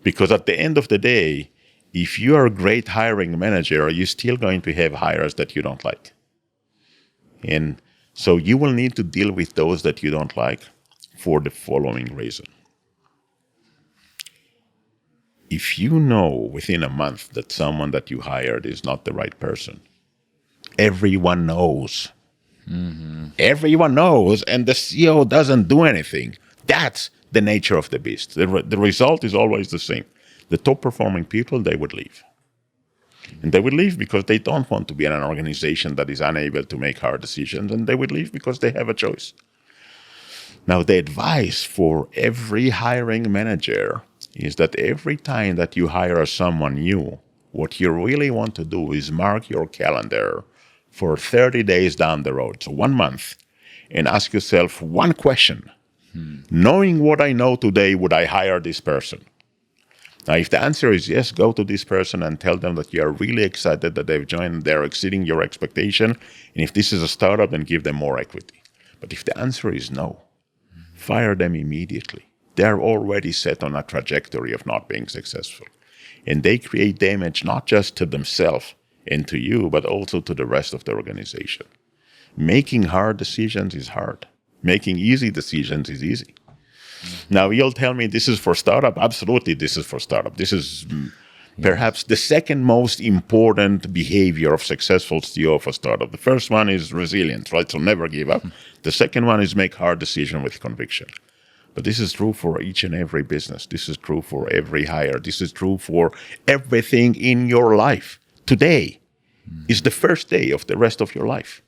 Because at the end of the day, if you are a great hiring manager, you're still going to have hires that you don't like. And so you will need to deal with those that you don't like for the following reason. If you know within a month that someone that you hired is not the right person, everyone knows. Everyone knows, and the CEO doesn't do anything. That's the nature of the beast. The result is always the same. The top performing people, they would leave. And they would leave because they don't want to be in an organization that is unable to make hard decisions, and they would leave because they have a choice. Now, the advice for every hiring manager is that every time that you hire someone new, what you really want to do is mark your calendar for 30 days down the road, so 1 month, and ask yourself one question. Knowing what I know today, would I hire this person? Now, if the answer is yes, go to this person and tell them that you are really excited that they've joined, they're exceeding your expectation, and if this is a startup, then give them more equity. But if the answer is no, fire them immediately. They're already set on a trajectory of not being successful. And they create damage not just to themselves and to you, but also to the rest of the organization. Making hard decisions is hard. Making easy decisions is easy. Now, you'll tell me this is for startup. Absolutely, this is for startup. This is perhaps the second most important behavior of successful CEO of a startup. The first one is resilience, right? So never give up. The second one is make hard decisions with conviction. But this is true for each and every business. This is true for every hire. This is true for everything in your life. Today is the first day of the rest of your life.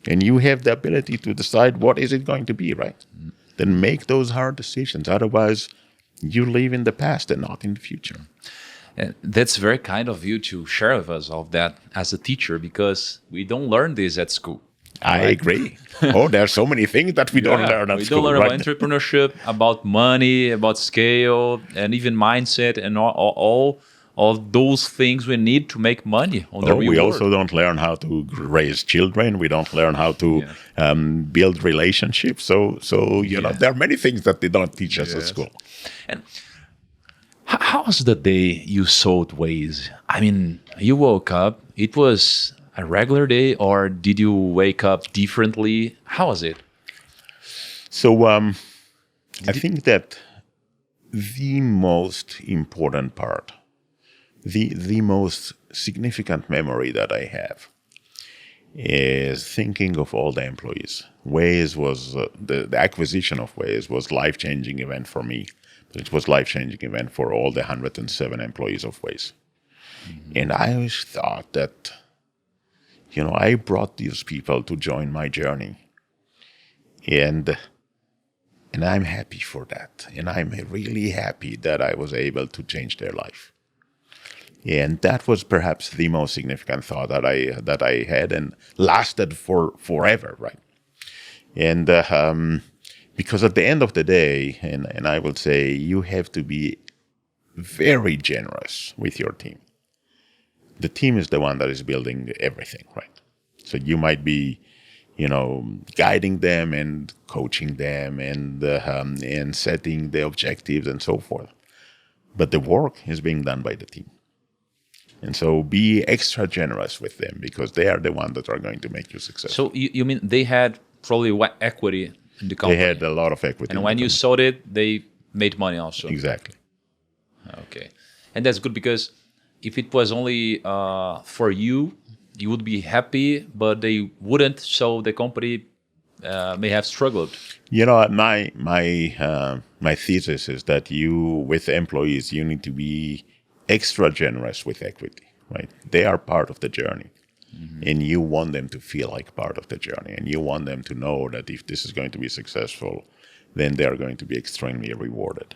And you have the ability to decide what is it going to be, right? Then make those hard decisions. Otherwise, you live in the past and not in the future. And that's very kind of you to share with us of that as a teacher, because we don't learn this at school. I agree. Oh, there are so many things that we don't learn at school. We don't learn about entrepreneurship, about money, about scale, and even mindset, and all those things we need to make money on the real we world. also don't learn how to raise children. We don't learn how to build relationships. So you know, there are many things that they don't teach us at school. And how was the day you sold Waze? I mean, you woke up, it was a regular day, or did you wake up differently? How was it? So I think that the most important part, the most significant memory that I have is thinking of all the employees. Waze was, the acquisition of Waze was a life-changing event for me, It was life-changing event for all the 107 employees of Waze. And I always thought that, I brought these people to join my journey. And I'm happy for that. And I'm really happy that I was able to change their life. And that was perhaps the most significant thought that I had and lasted for forever, right? And because at the end of the day, and I would say you have to be very generous with your team. The team is the one that is building everything, right? So you might be, guiding them and coaching them and setting the objectives and so forth. But the work is being done by the team. And so be extra generous with them because they are the ones that are going to make you successful. So you mean they had probably equity in the company? They had a lot of equity. And when you sold it, they made money also? Exactly. Okay. And that's good because if it was only for you, you would be happy, but they wouldn't. So the company may have struggled. My thesis is that with employees, you need to be extra generous with equity, right? They are part of the journey. And you want them to feel like part of the journey. And you want them to know that if this is going to be successful, then they are going to be extremely rewarded.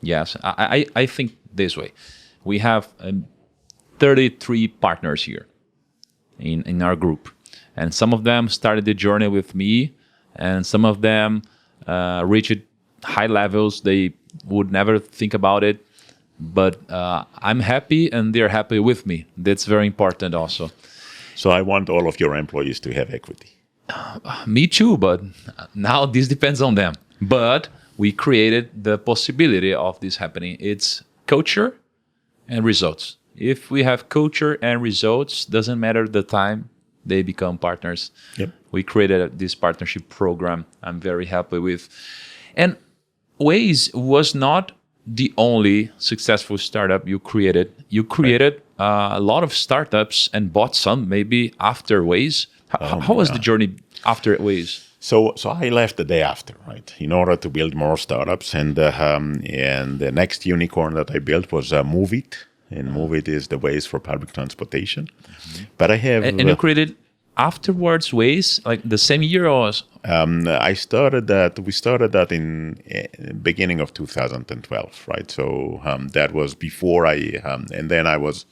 Yes, I think this way. We have 33 partners here in our group. And some of them started the journey with me, and some of them reached high levels. They would never think about it. But I'm happy, and they're happy with me. That's very important also. So I want all of your employees to have equity. Me too, but now this depends on them. But we created the possibility of this happening. It's culture and results. If we have culture and results, doesn't matter the time, they become partners. Yep. We created this partnership program I'm very happy with. And Waze was not the only successful startup you created. You created a lot of startups and bought some maybe after Waze. How was the journey after Waze? So I left the day after, right, in order to build more startups. And the next unicorn that I built was Moovit. And Moovit is the Waze for public transportation. But I have... And you created afterwards Waze, like the same year or... we started that in beginning of 2012, right? So that was before and then I was,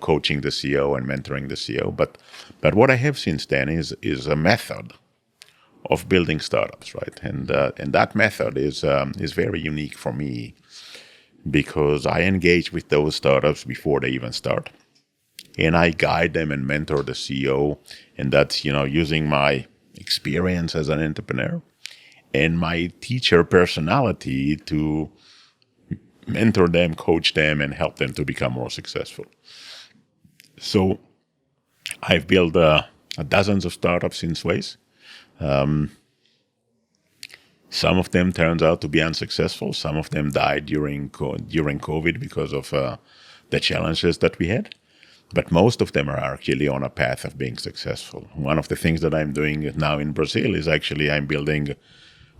coaching the CEO and mentoring the CEO. But what I have since then is a method of building startups, right? And that method is very unique for me because I engage with those startups before they even start. And I guide them and mentor the CEO. And that's, using my experience as an entrepreneur and my teacher personality to mentor them, coach them, and help them to become more successful. So I've built dozens of startups since Waze. Some of them turns out to be unsuccessful. Some of them died during COVID because of the challenges that we had. But most of them are actually on a path of being successful. One of the things that I'm doing now in Brazil is actually I'm building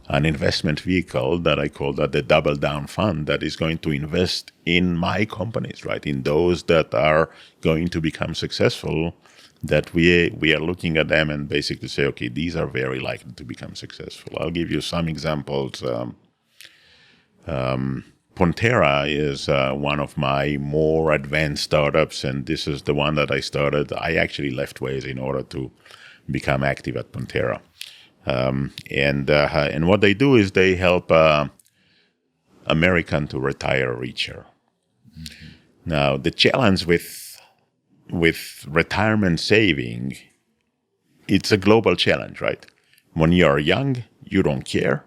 an investment vehicle that I call that the Double Down Fund that is going to invest in my companies, right? In those that are going to become successful, that we are looking at them and basically say, okay, these are very likely to become successful. I'll give you some examples. Pona is one of my more advanced startups, and this is the one that I started. I actually left Waze in order to become active at Pona. And what they do is they help American to retire richer. Now, the challenge with retirement saving, it's a global challenge, right? When you are young, you don't care.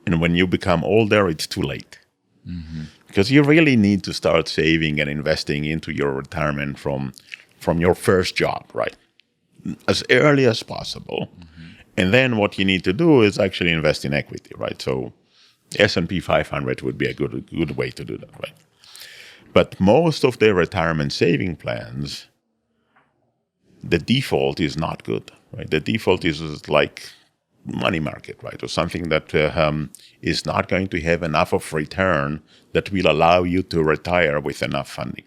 And when you become older, it's too late. Because you really need to start saving and investing into your retirement from your first job, right? As early as possible. And then what you need to do is actually invest in equity, right? So S&P 500 would be a good way to do that, right? But most of the retirement saving plans, the default is not good, right? The default is like money market, right? Or something that is not going to have enough of return that will allow you to retire with enough funding.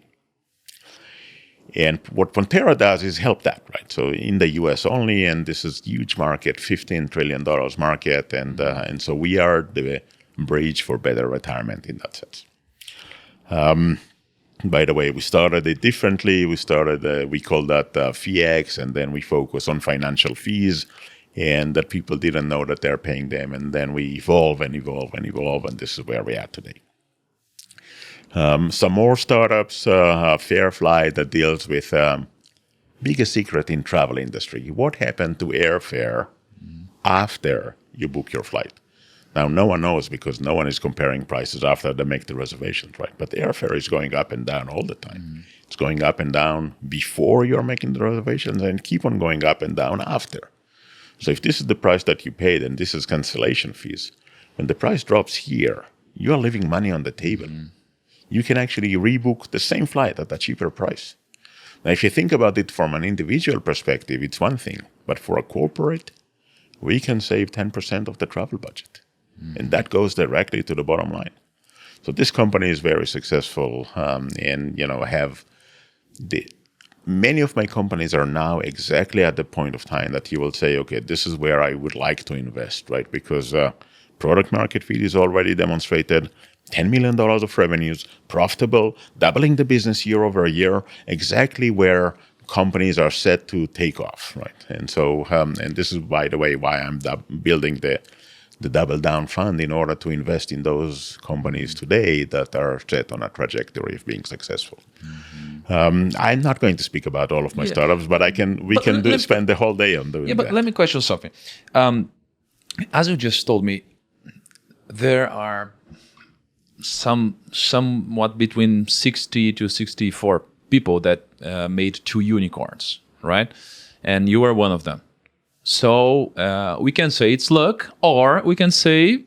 And what Pontera does is help that, right? So in the US only, and this is huge market, $15 trillion market, and so we are the bridge for better retirement in that sense. By the way, we started it differently. We call that FeeX, and then we focus on financial fees, and that people didn't know that they're paying them, and then we evolve, and this is where we are today. Some more startups, Fairfly, that deals with biggest secret in travel industry. What happened to airfare after you book your flight? Now, no one knows because no one is comparing prices after they make the reservations, right? But the airfare is going up and down all the time. It's going up and down before you're making the reservations and keep on going up and down after. So if this is the price that you paid and this is cancellation fees, when the price drops here, you are leaving money on the table. You can actually rebook the same flight at a cheaper price. Now, if you think about it from an individual perspective, it's one thing. But for a corporate, we can save 10% of the travel budget. And that goes directly to the bottom line. So this company is very successful, and have many of my companies are now exactly at the point of time that you will say, okay, this is where I would like to invest, right? Because product market fit is already demonstrated, $10 million of revenues, profitable, doubling the business year over year, exactly where companies are set to take off, right? And so, and this is, by the way, why I'm building the Double Down Fund in order to invest in those companies today that are set on a trajectory of being successful. I'm not going to speak about all of my startups, but we can spend the whole day on doing that. But let me question something. As you just told me, there are somewhat between 60 to 64 people that made 2 unicorns, right? And you are one of them. So we can say it's luck, or we can say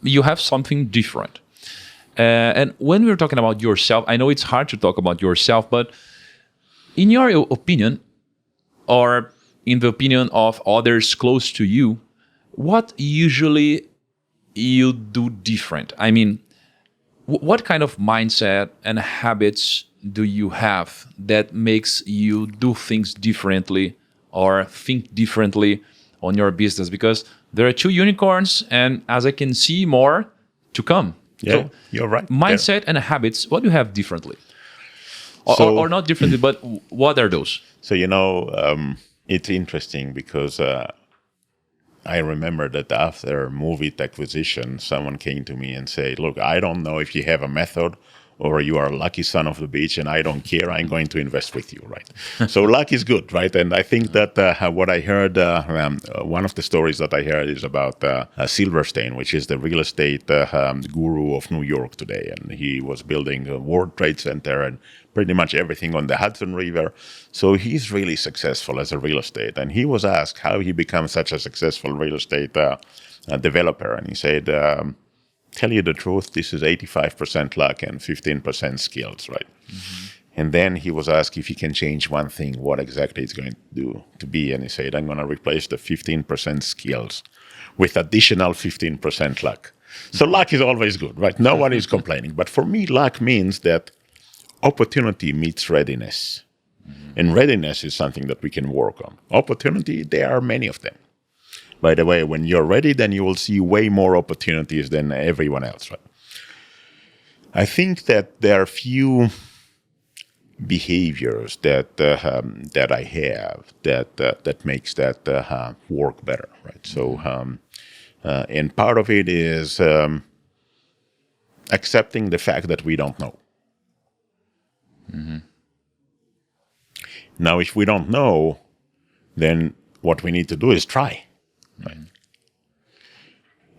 you have something different. And when we're talking about yourself, I know it's hard to talk about yourself, but in your opinion, or in the opinion of others close to you, what usually you do different? I mean, what kind of mindset and habits do you have that makes you do things differently or think differently on your business? Because there are 2 unicorns, and as I can see, more to come. Yeah, so you're right. Mindset and habits, what do you have differently? Or not differently, but what are those? So, it's interesting because I remember that after Moovit acquisition, someone came to me and said, look, I don't know if you have a method or you are a lucky son of the beach, and I don't care, I'm going to invest with you, right? So luck is good, right? And I think that what I heard, one of the stories that I heard is about Silverstein, which is the real estate guru of New York today. And he was building a World Trade Center and pretty much everything on the Hudson River. So he's really successful as a real estate. And he was asked how he becomes such a successful real estate developer. And he said, tell you the truth, this is 85% luck and 15% skills, right? And then he was asked if he can change one thing, what exactly it's going to be. And he said, I'm going to replace the 15% skills with additional 15% luck. So luck is always good, right? No one is complaining. But for me, luck means that opportunity meets readiness. And readiness is something that we can work on. Opportunity, there are many of them. By the way, when you're ready, then you will see way more opportunities than everyone else, right? I think that there are few behaviors that I have that makes that work better, right? So, and part of it is accepting the fact that we don't know. Now, if we don't know, then what we need to do is try. Right.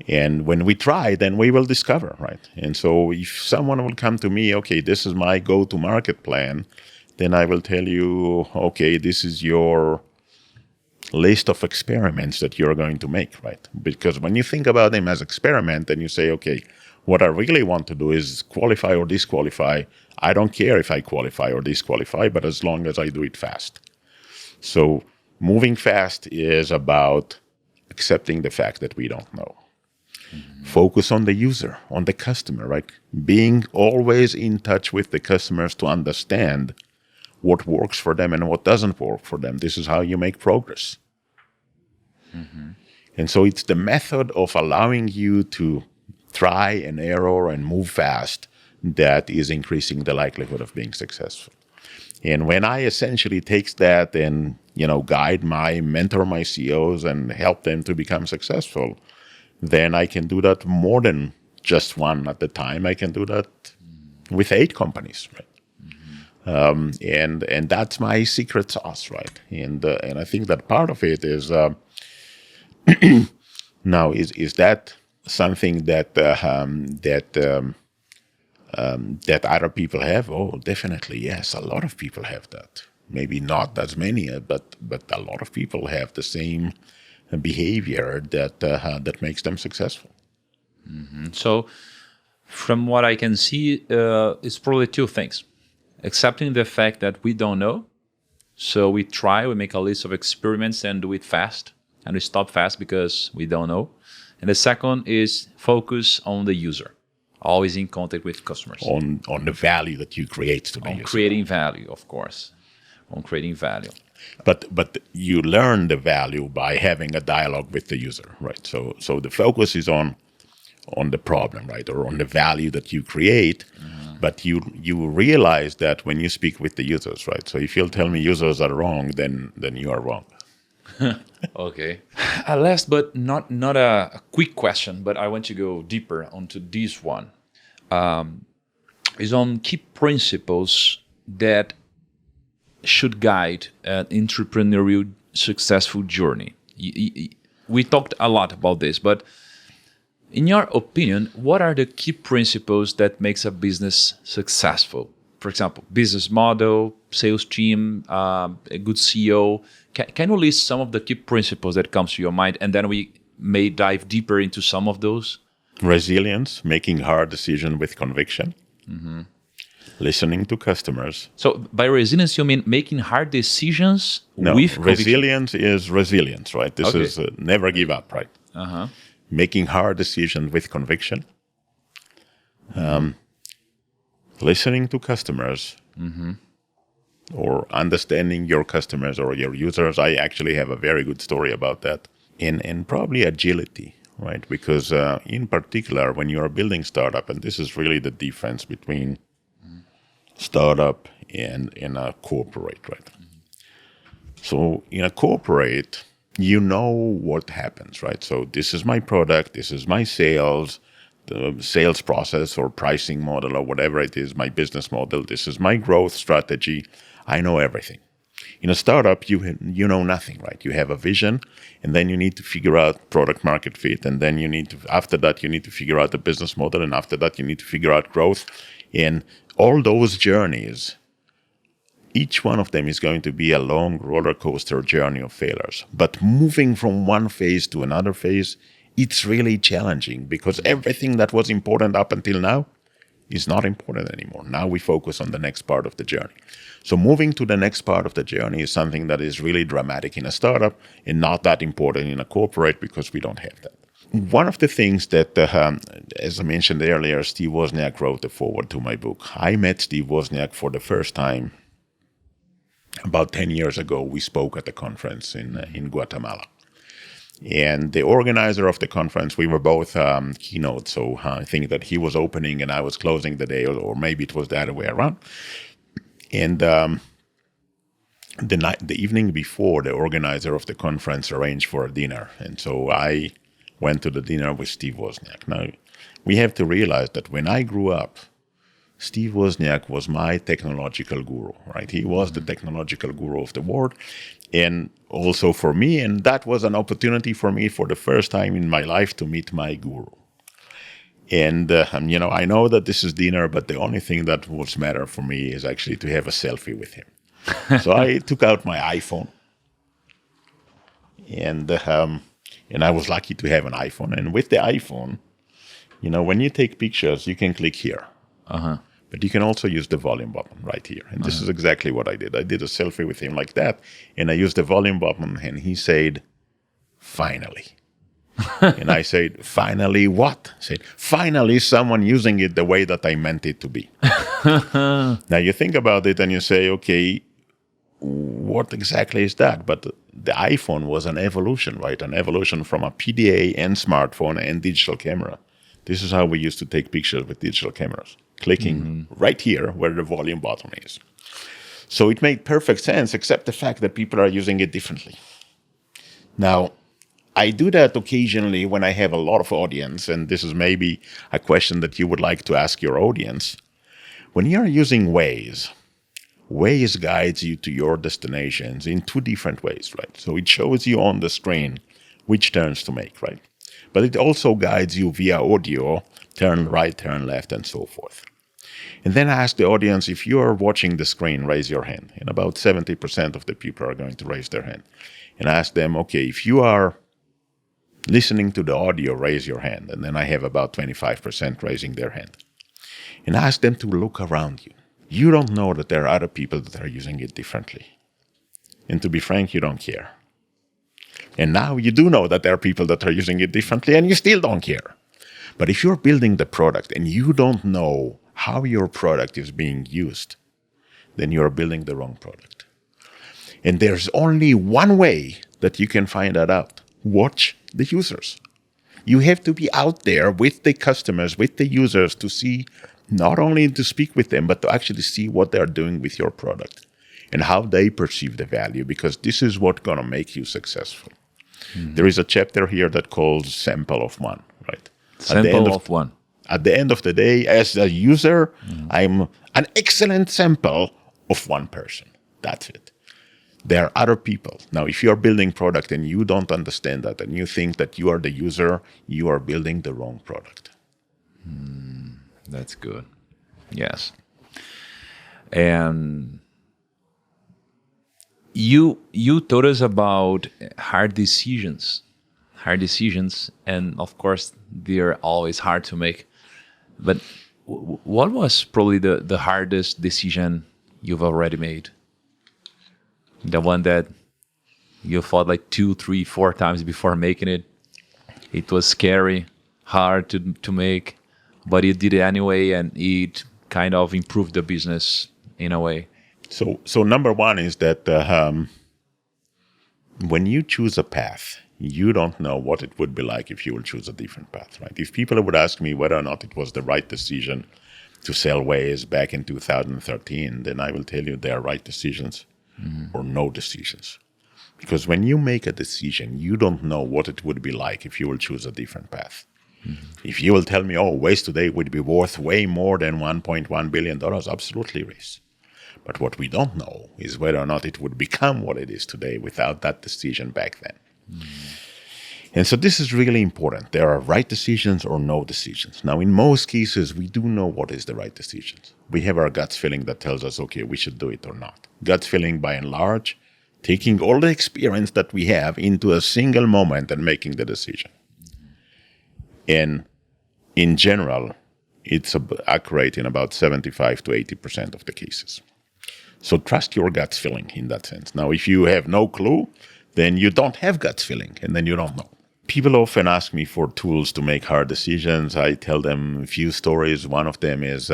And when we try, then we will discover, right? And so if someone will come to me, okay, this is my go-to-market plan, then I will tell you, okay, this is your list of experiments that you're going to make, right? Because when you think about them as experiment, then you say, okay, what I really want to do is qualify or disqualify. I don't care if I qualify or disqualify, but as long as I do it fast. So moving fast is about accepting the fact that we don't know. Focus on the user, on the customer, right? Being always in touch with the customers to understand what works for them and what doesn't work for them. This is how you make progress. And so it's the method of allowing you to try and error and move fast that is increasing the likelihood of being successful. And when I essentially take that and, guide mentor my CEOs and help them to become successful, then I can do that more than just one at a time. I can do that with 8 companies, right? And that's my secret sauce, right? And I think that part of it is now is that something that that other people have? Oh, definitely yes. A lot of people have that. Maybe not as many, but a lot of people have the same behavior that makes them successful. So, from what I can see, it's probably 2 things: accepting the fact that we don't know, so we try, we make a list of experiments and do it fast, and we stop fast because we don't know. And the second is focus on the user, always in contact with customers. On the value that you create to the user. On creating value, of course. On creating value. But you learn the value by having a dialogue with the user, right? So the focus is on the problem, right, or on the value that you create. But you realize that when you speak with the users, right? So if you'll tell me users are wrong, then you are wrong. Okay. Last but not a quick question, but I want to go deeper onto this one. Is on key principles that should guide an entrepreneurial successful journey. We talked a lot about this, but in your opinion, what are the key principles that makes a business successful? For example, business model, sales team, a good CEO. Can you list some of the key principles that comes to your mind, and then we may dive deeper into some of those? Resilience, making hard decisions with conviction. Listening to customers. So by resilience, you mean making hard decisions No, with resilience is resilience, right? This is never give up, right? Making hard decisions with conviction. Listening to customers. Or understanding your customers or your users. I actually have a very good story about that. And probably agility, right? Because in particular, when you're building startup, and this is really the difference between startup and in a corporate, right? So in a corporate, you know what happens, right? So this is my product, this is my sales, the sales process or pricing model or whatever it is, my business model, this is my growth strategy. I know everything. In a startup, you know nothing, right? You have a vision, and then you need to figure out product market fit, and then after that, you need to figure out the business model, and after that, you need to figure out growth. And all those journeys, each one of them is going to be a long roller coaster journey of failures. But moving from one phase to another phase, it's really challenging because everything that was important up until now is not important anymore. Now we focus on the next part of the journey. So moving to the next part of the journey is something that is really dramatic in a startup and not that important in a corporate because we don't have that. One of the things that, as I mentioned earlier, Steve Wozniak wrote the foreword to my book. I met Steve Wozniak for the first time about 10 years ago. We spoke at a conference in Guatemala. And the organizer of the conference, we were both keynote, so I think that he was opening and I was closing the day, or maybe it was the other way around. And the evening before, the organizer of the conference arranged for a dinner. And so I went to the dinner with Steve Wozniak. Now, we have to realize that when I grew up, Steve Wozniak was my technological guru, right? He was the technological guru of the world. And also for me, and that was an opportunity for me for the first time in my life to meet my guru. And, I know that this is dinner, but the only thing that was matter for me is actually to have a selfie with him. So I took out my iPhone. And I was lucky to have an iPhone. And with the iPhone, when you take pictures, you can click here. But you can also use the volume button right here. And this is exactly what I did. I did a selfie with him like that. And I used the volume button, and he said, finally. And I said, finally what? I said, finally someone using it the way that I meant it to be. Now you think about it and you say, okay, what exactly is that? But the iPhone was an evolution, right? An evolution from a PDA and smartphone and digital camera. This is how we used to take pictures with digital cameras, clicking right here where the volume button is. So it made perfect sense, except the fact that people are using it differently. Now, I do that occasionally when I have a lot of audience, and this is maybe a question that you would like to ask your audience. When you're using Waze, Waze guides you to your destinations in two different ways, right? So it shows you on the screen which turns to make, right? But it also guides you via audio, turn right, turn left, and so forth. And then I ask the audience, if you are watching the screen, raise your hand. And about 70% of the people are going to raise their hand. And I ask them, okay, if you are listening to the audio, raise your hand. And then I have about 25% raising their hand. And I ask them to look around you. You don't know that there are other people that are using it differently. And to be frank, you don't care. And now you do know that there are people that are using it differently, and you still don't care. But if you're building the product and you don't know how your product is being used, then you're building the wrong product. And there's only one way that you can find that out. Watch the users. You have to be out there with the customers, with the users, to see, not only to speak with them, but to actually see what they're doing with your product and how they perceive the value, because this is what's going to make you successful. There is a chapter here that calls sample of one, right? Sample of one. At the end of the day, as a user, I'm an excellent sample of one person. That's it. There are other people. Now, if you're building product and you don't understand that and you think that you are the user, you are building the wrong product. That's good. Yes. And you told us about hard decisions, and of course they're always hard to make. But what was probably the hardest decision you've already made? The one that you thought like 2, 3, 4 times before making it. It was scary, hard to make, but you did it anyway, and it kind of improved the business in a way. So number one is that when you choose a path, you don't know what it would be like if you will choose a different path, right? If people would ask me whether or not it was the right decision to sell Waze back in 2013, then I will tell you they are right decisions or no decisions. Because when you make a decision, you don't know what it would be like if you will choose a different path. If you will tell me, oh, Waze today would be worth way more than $1.1 billion, absolutely it is. But what we don't know is whether or not it would become what it is today without that decision back then. And so this is really important. There are right decisions or no decisions. Now, in most cases, we do know what is the right decisions. We have our gut feeling that tells us, okay, we should do it or not. Gut feeling, by and large, taking all the experience that we have into a single moment and making the decision. And in general, it's accurate in about 75 to 80% of the cases. So trust your gut feeling in that sense. Now, if you have no clue, then you don't have gut feeling, and then you don't know. People often ask me for tools to make hard decisions. I tell them a few stories. One of them is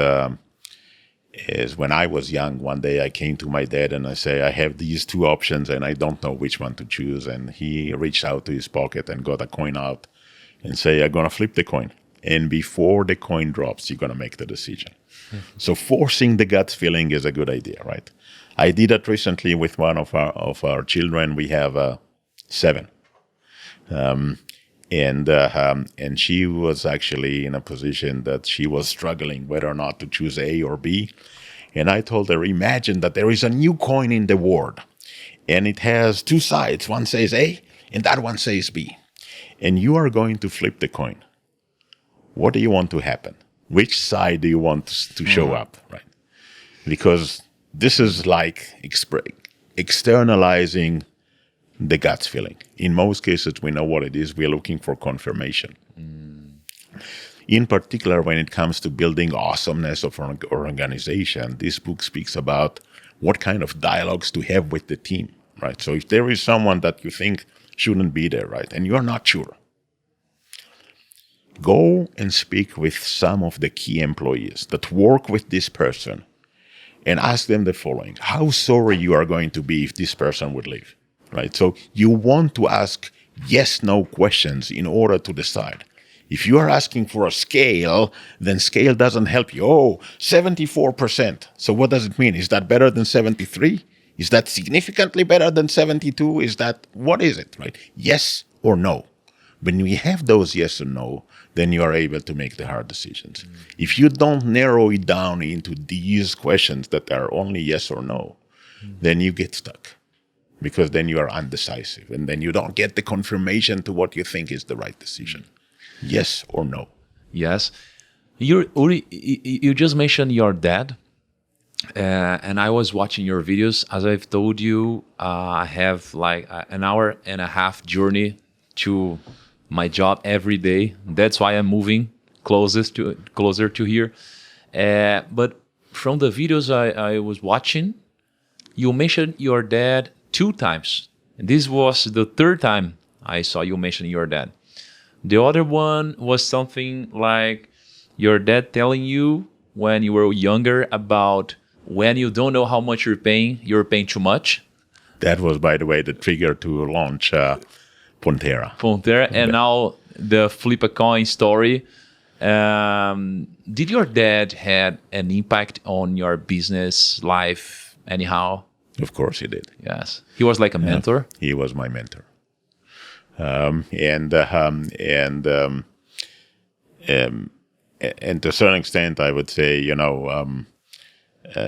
when I was young, one day I came to my dad and I say, I have these two options and I don't know which one to choose. And he reached out to his pocket and got a coin out and say, I'm going to flip the coin. And before the coin drops, you're going to make the decision. So forcing the gut feeling is a good idea, right? I did that recently with one of our children. We have 7. And she was actually in a position that she was struggling whether or not to choose A or B. And I told her, imagine that there is a new coin in the world and it has 2 sides. One says A and that one says B. And you are going to flip the coin. What do you want to happen? Which side do you want to show up, right? Because this is like externalizing the gut feeling. In most cases, we know what it is. We're looking for confirmation. In particular, when it comes to building awesomeness of an organization, this book speaks about what kind of dialogues to have with the team, right? So if there is someone that you think shouldn't be there, right? And you're not sure. Go and speak with some of the key employees that work with this person and ask them the following. How sorry you are going to be if this person would leave, right? So you want to ask yes-no questions in order to decide. If you are asking for a scale, then scale doesn't help you. Oh, 74%. So what does it mean? Is that better than 73? Is that significantly better than 72? What is it, right? Yes or no. When we have those yes or no, then you are able to make the hard decisions. If you don't narrow it down into these questions that are only yes or no, then you get stuck, because then you are undecisive, and then you don't get the confirmation to what you think is the right decision. Yes or no? Yes. Uri, you just mentioned your dad, and I was watching your videos. As I've told you, I have like an hour and a half journey to my job every day. That's why I'm moving closer to here. But from the videos I was watching, you mentioned your dad 2 times. And this was the 3rd time I saw you mention your dad. The other one was something like your dad telling you when you were younger about when you don't know how much you're paying too much. That was, by the way, the trigger to launch Pona. And now the flip a coin story. Did your dad had an impact on your business life anyhow? Of course he did. Yes. He was like a mentor? He was my mentor. And to a certain extent, I would say,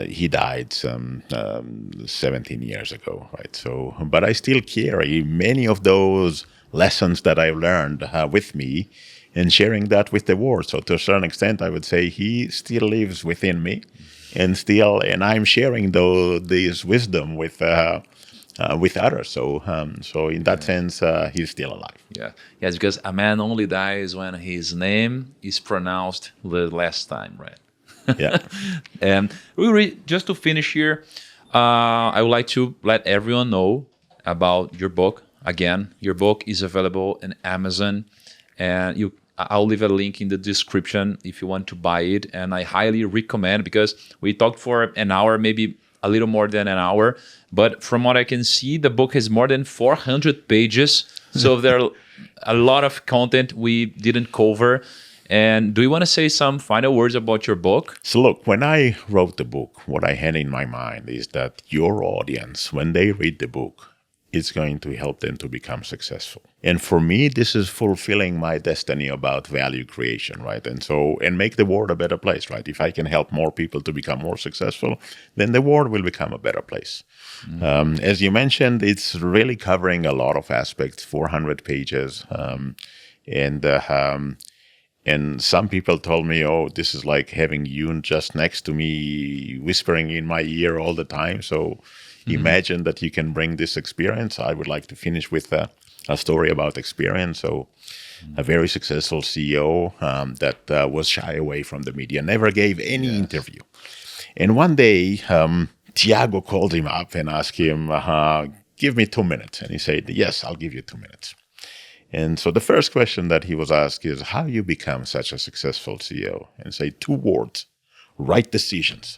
he died some 17 years ago, right? So, but I still carry many of those lessons that I've learned with me, and sharing that with the world. So, to a certain extent, I would say he still lives within me, and I'm sharing this wisdom with others. So in that sense, he's still alive. Yeah. Yes, because a man only dies when his name is pronounced the last time, right? Yeah. And just to finish here, I would like to let everyone know about your book. Again, your book is available in Amazon, and I'll leave a link in the description if you want to buy it. And I highly recommend, because we talked for an hour, maybe a little more than an hour. But from what I can see, the book has more than 400 pages. So there are a lot of content we didn't cover. And do you want to say some final words about your book? So look, when I wrote the book, what I had in my mind is that your audience, when they read the book, it's going to help them to become successful. And for me, this is fulfilling my destiny about value creation, right? And make the world a better place, right? If I can help more people to become more successful, then the world will become a better place. Mm-hmm. As you mentioned, it's really covering a lot of aspects, 400 pages. And some people told me, oh, this is like having you just next to me, whispering in my ear all the time. So imagine that you can bring this experience. I would like to finish with a story about experience. So a very successful CEO that was shy away from the media, never gave any interview. And one day, Tiago called him up and asked him, give me 2 minutes. And he said, yes, I'll give you 2 minutes. And so the first question that he was asked is, how you become such a successful CEO? And say 2 words, right decisions.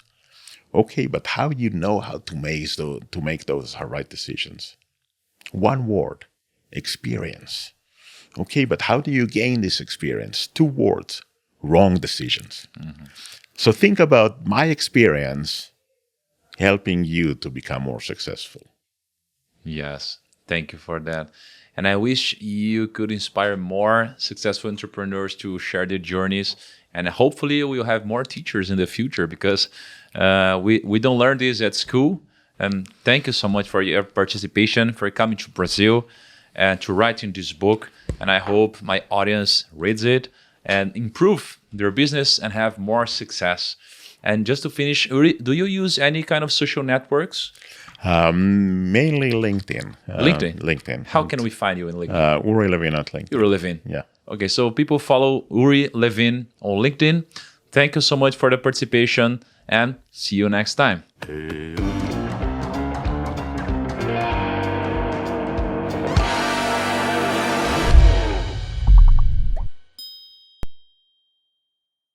Okay, but how do you know how to make those right decisions? 1 word, experience. Okay, but how do you gain this experience? 2 words, wrong decisions. Mm-hmm. So think about my experience helping you to become more successful. Yes, thank you for that. And I wish you could inspire more successful entrepreneurs to share their journeys. And hopefully we'll have more teachers in the future, because we don't learn this at school. And thank you so much for your participation, for coming to Brazil and to writing this book. And I hope my audience reads it and improve their business and have more success. And just to finish, Uri, do you use any kind of social networks? Mainly LinkedIn. LinkedIn. How can we find you in LinkedIn? Uri Levine at LinkedIn. Uri Levine. Yeah. Okay, so people follow Uri Levine on LinkedIn. Thank you so much for the participation, and see you next time.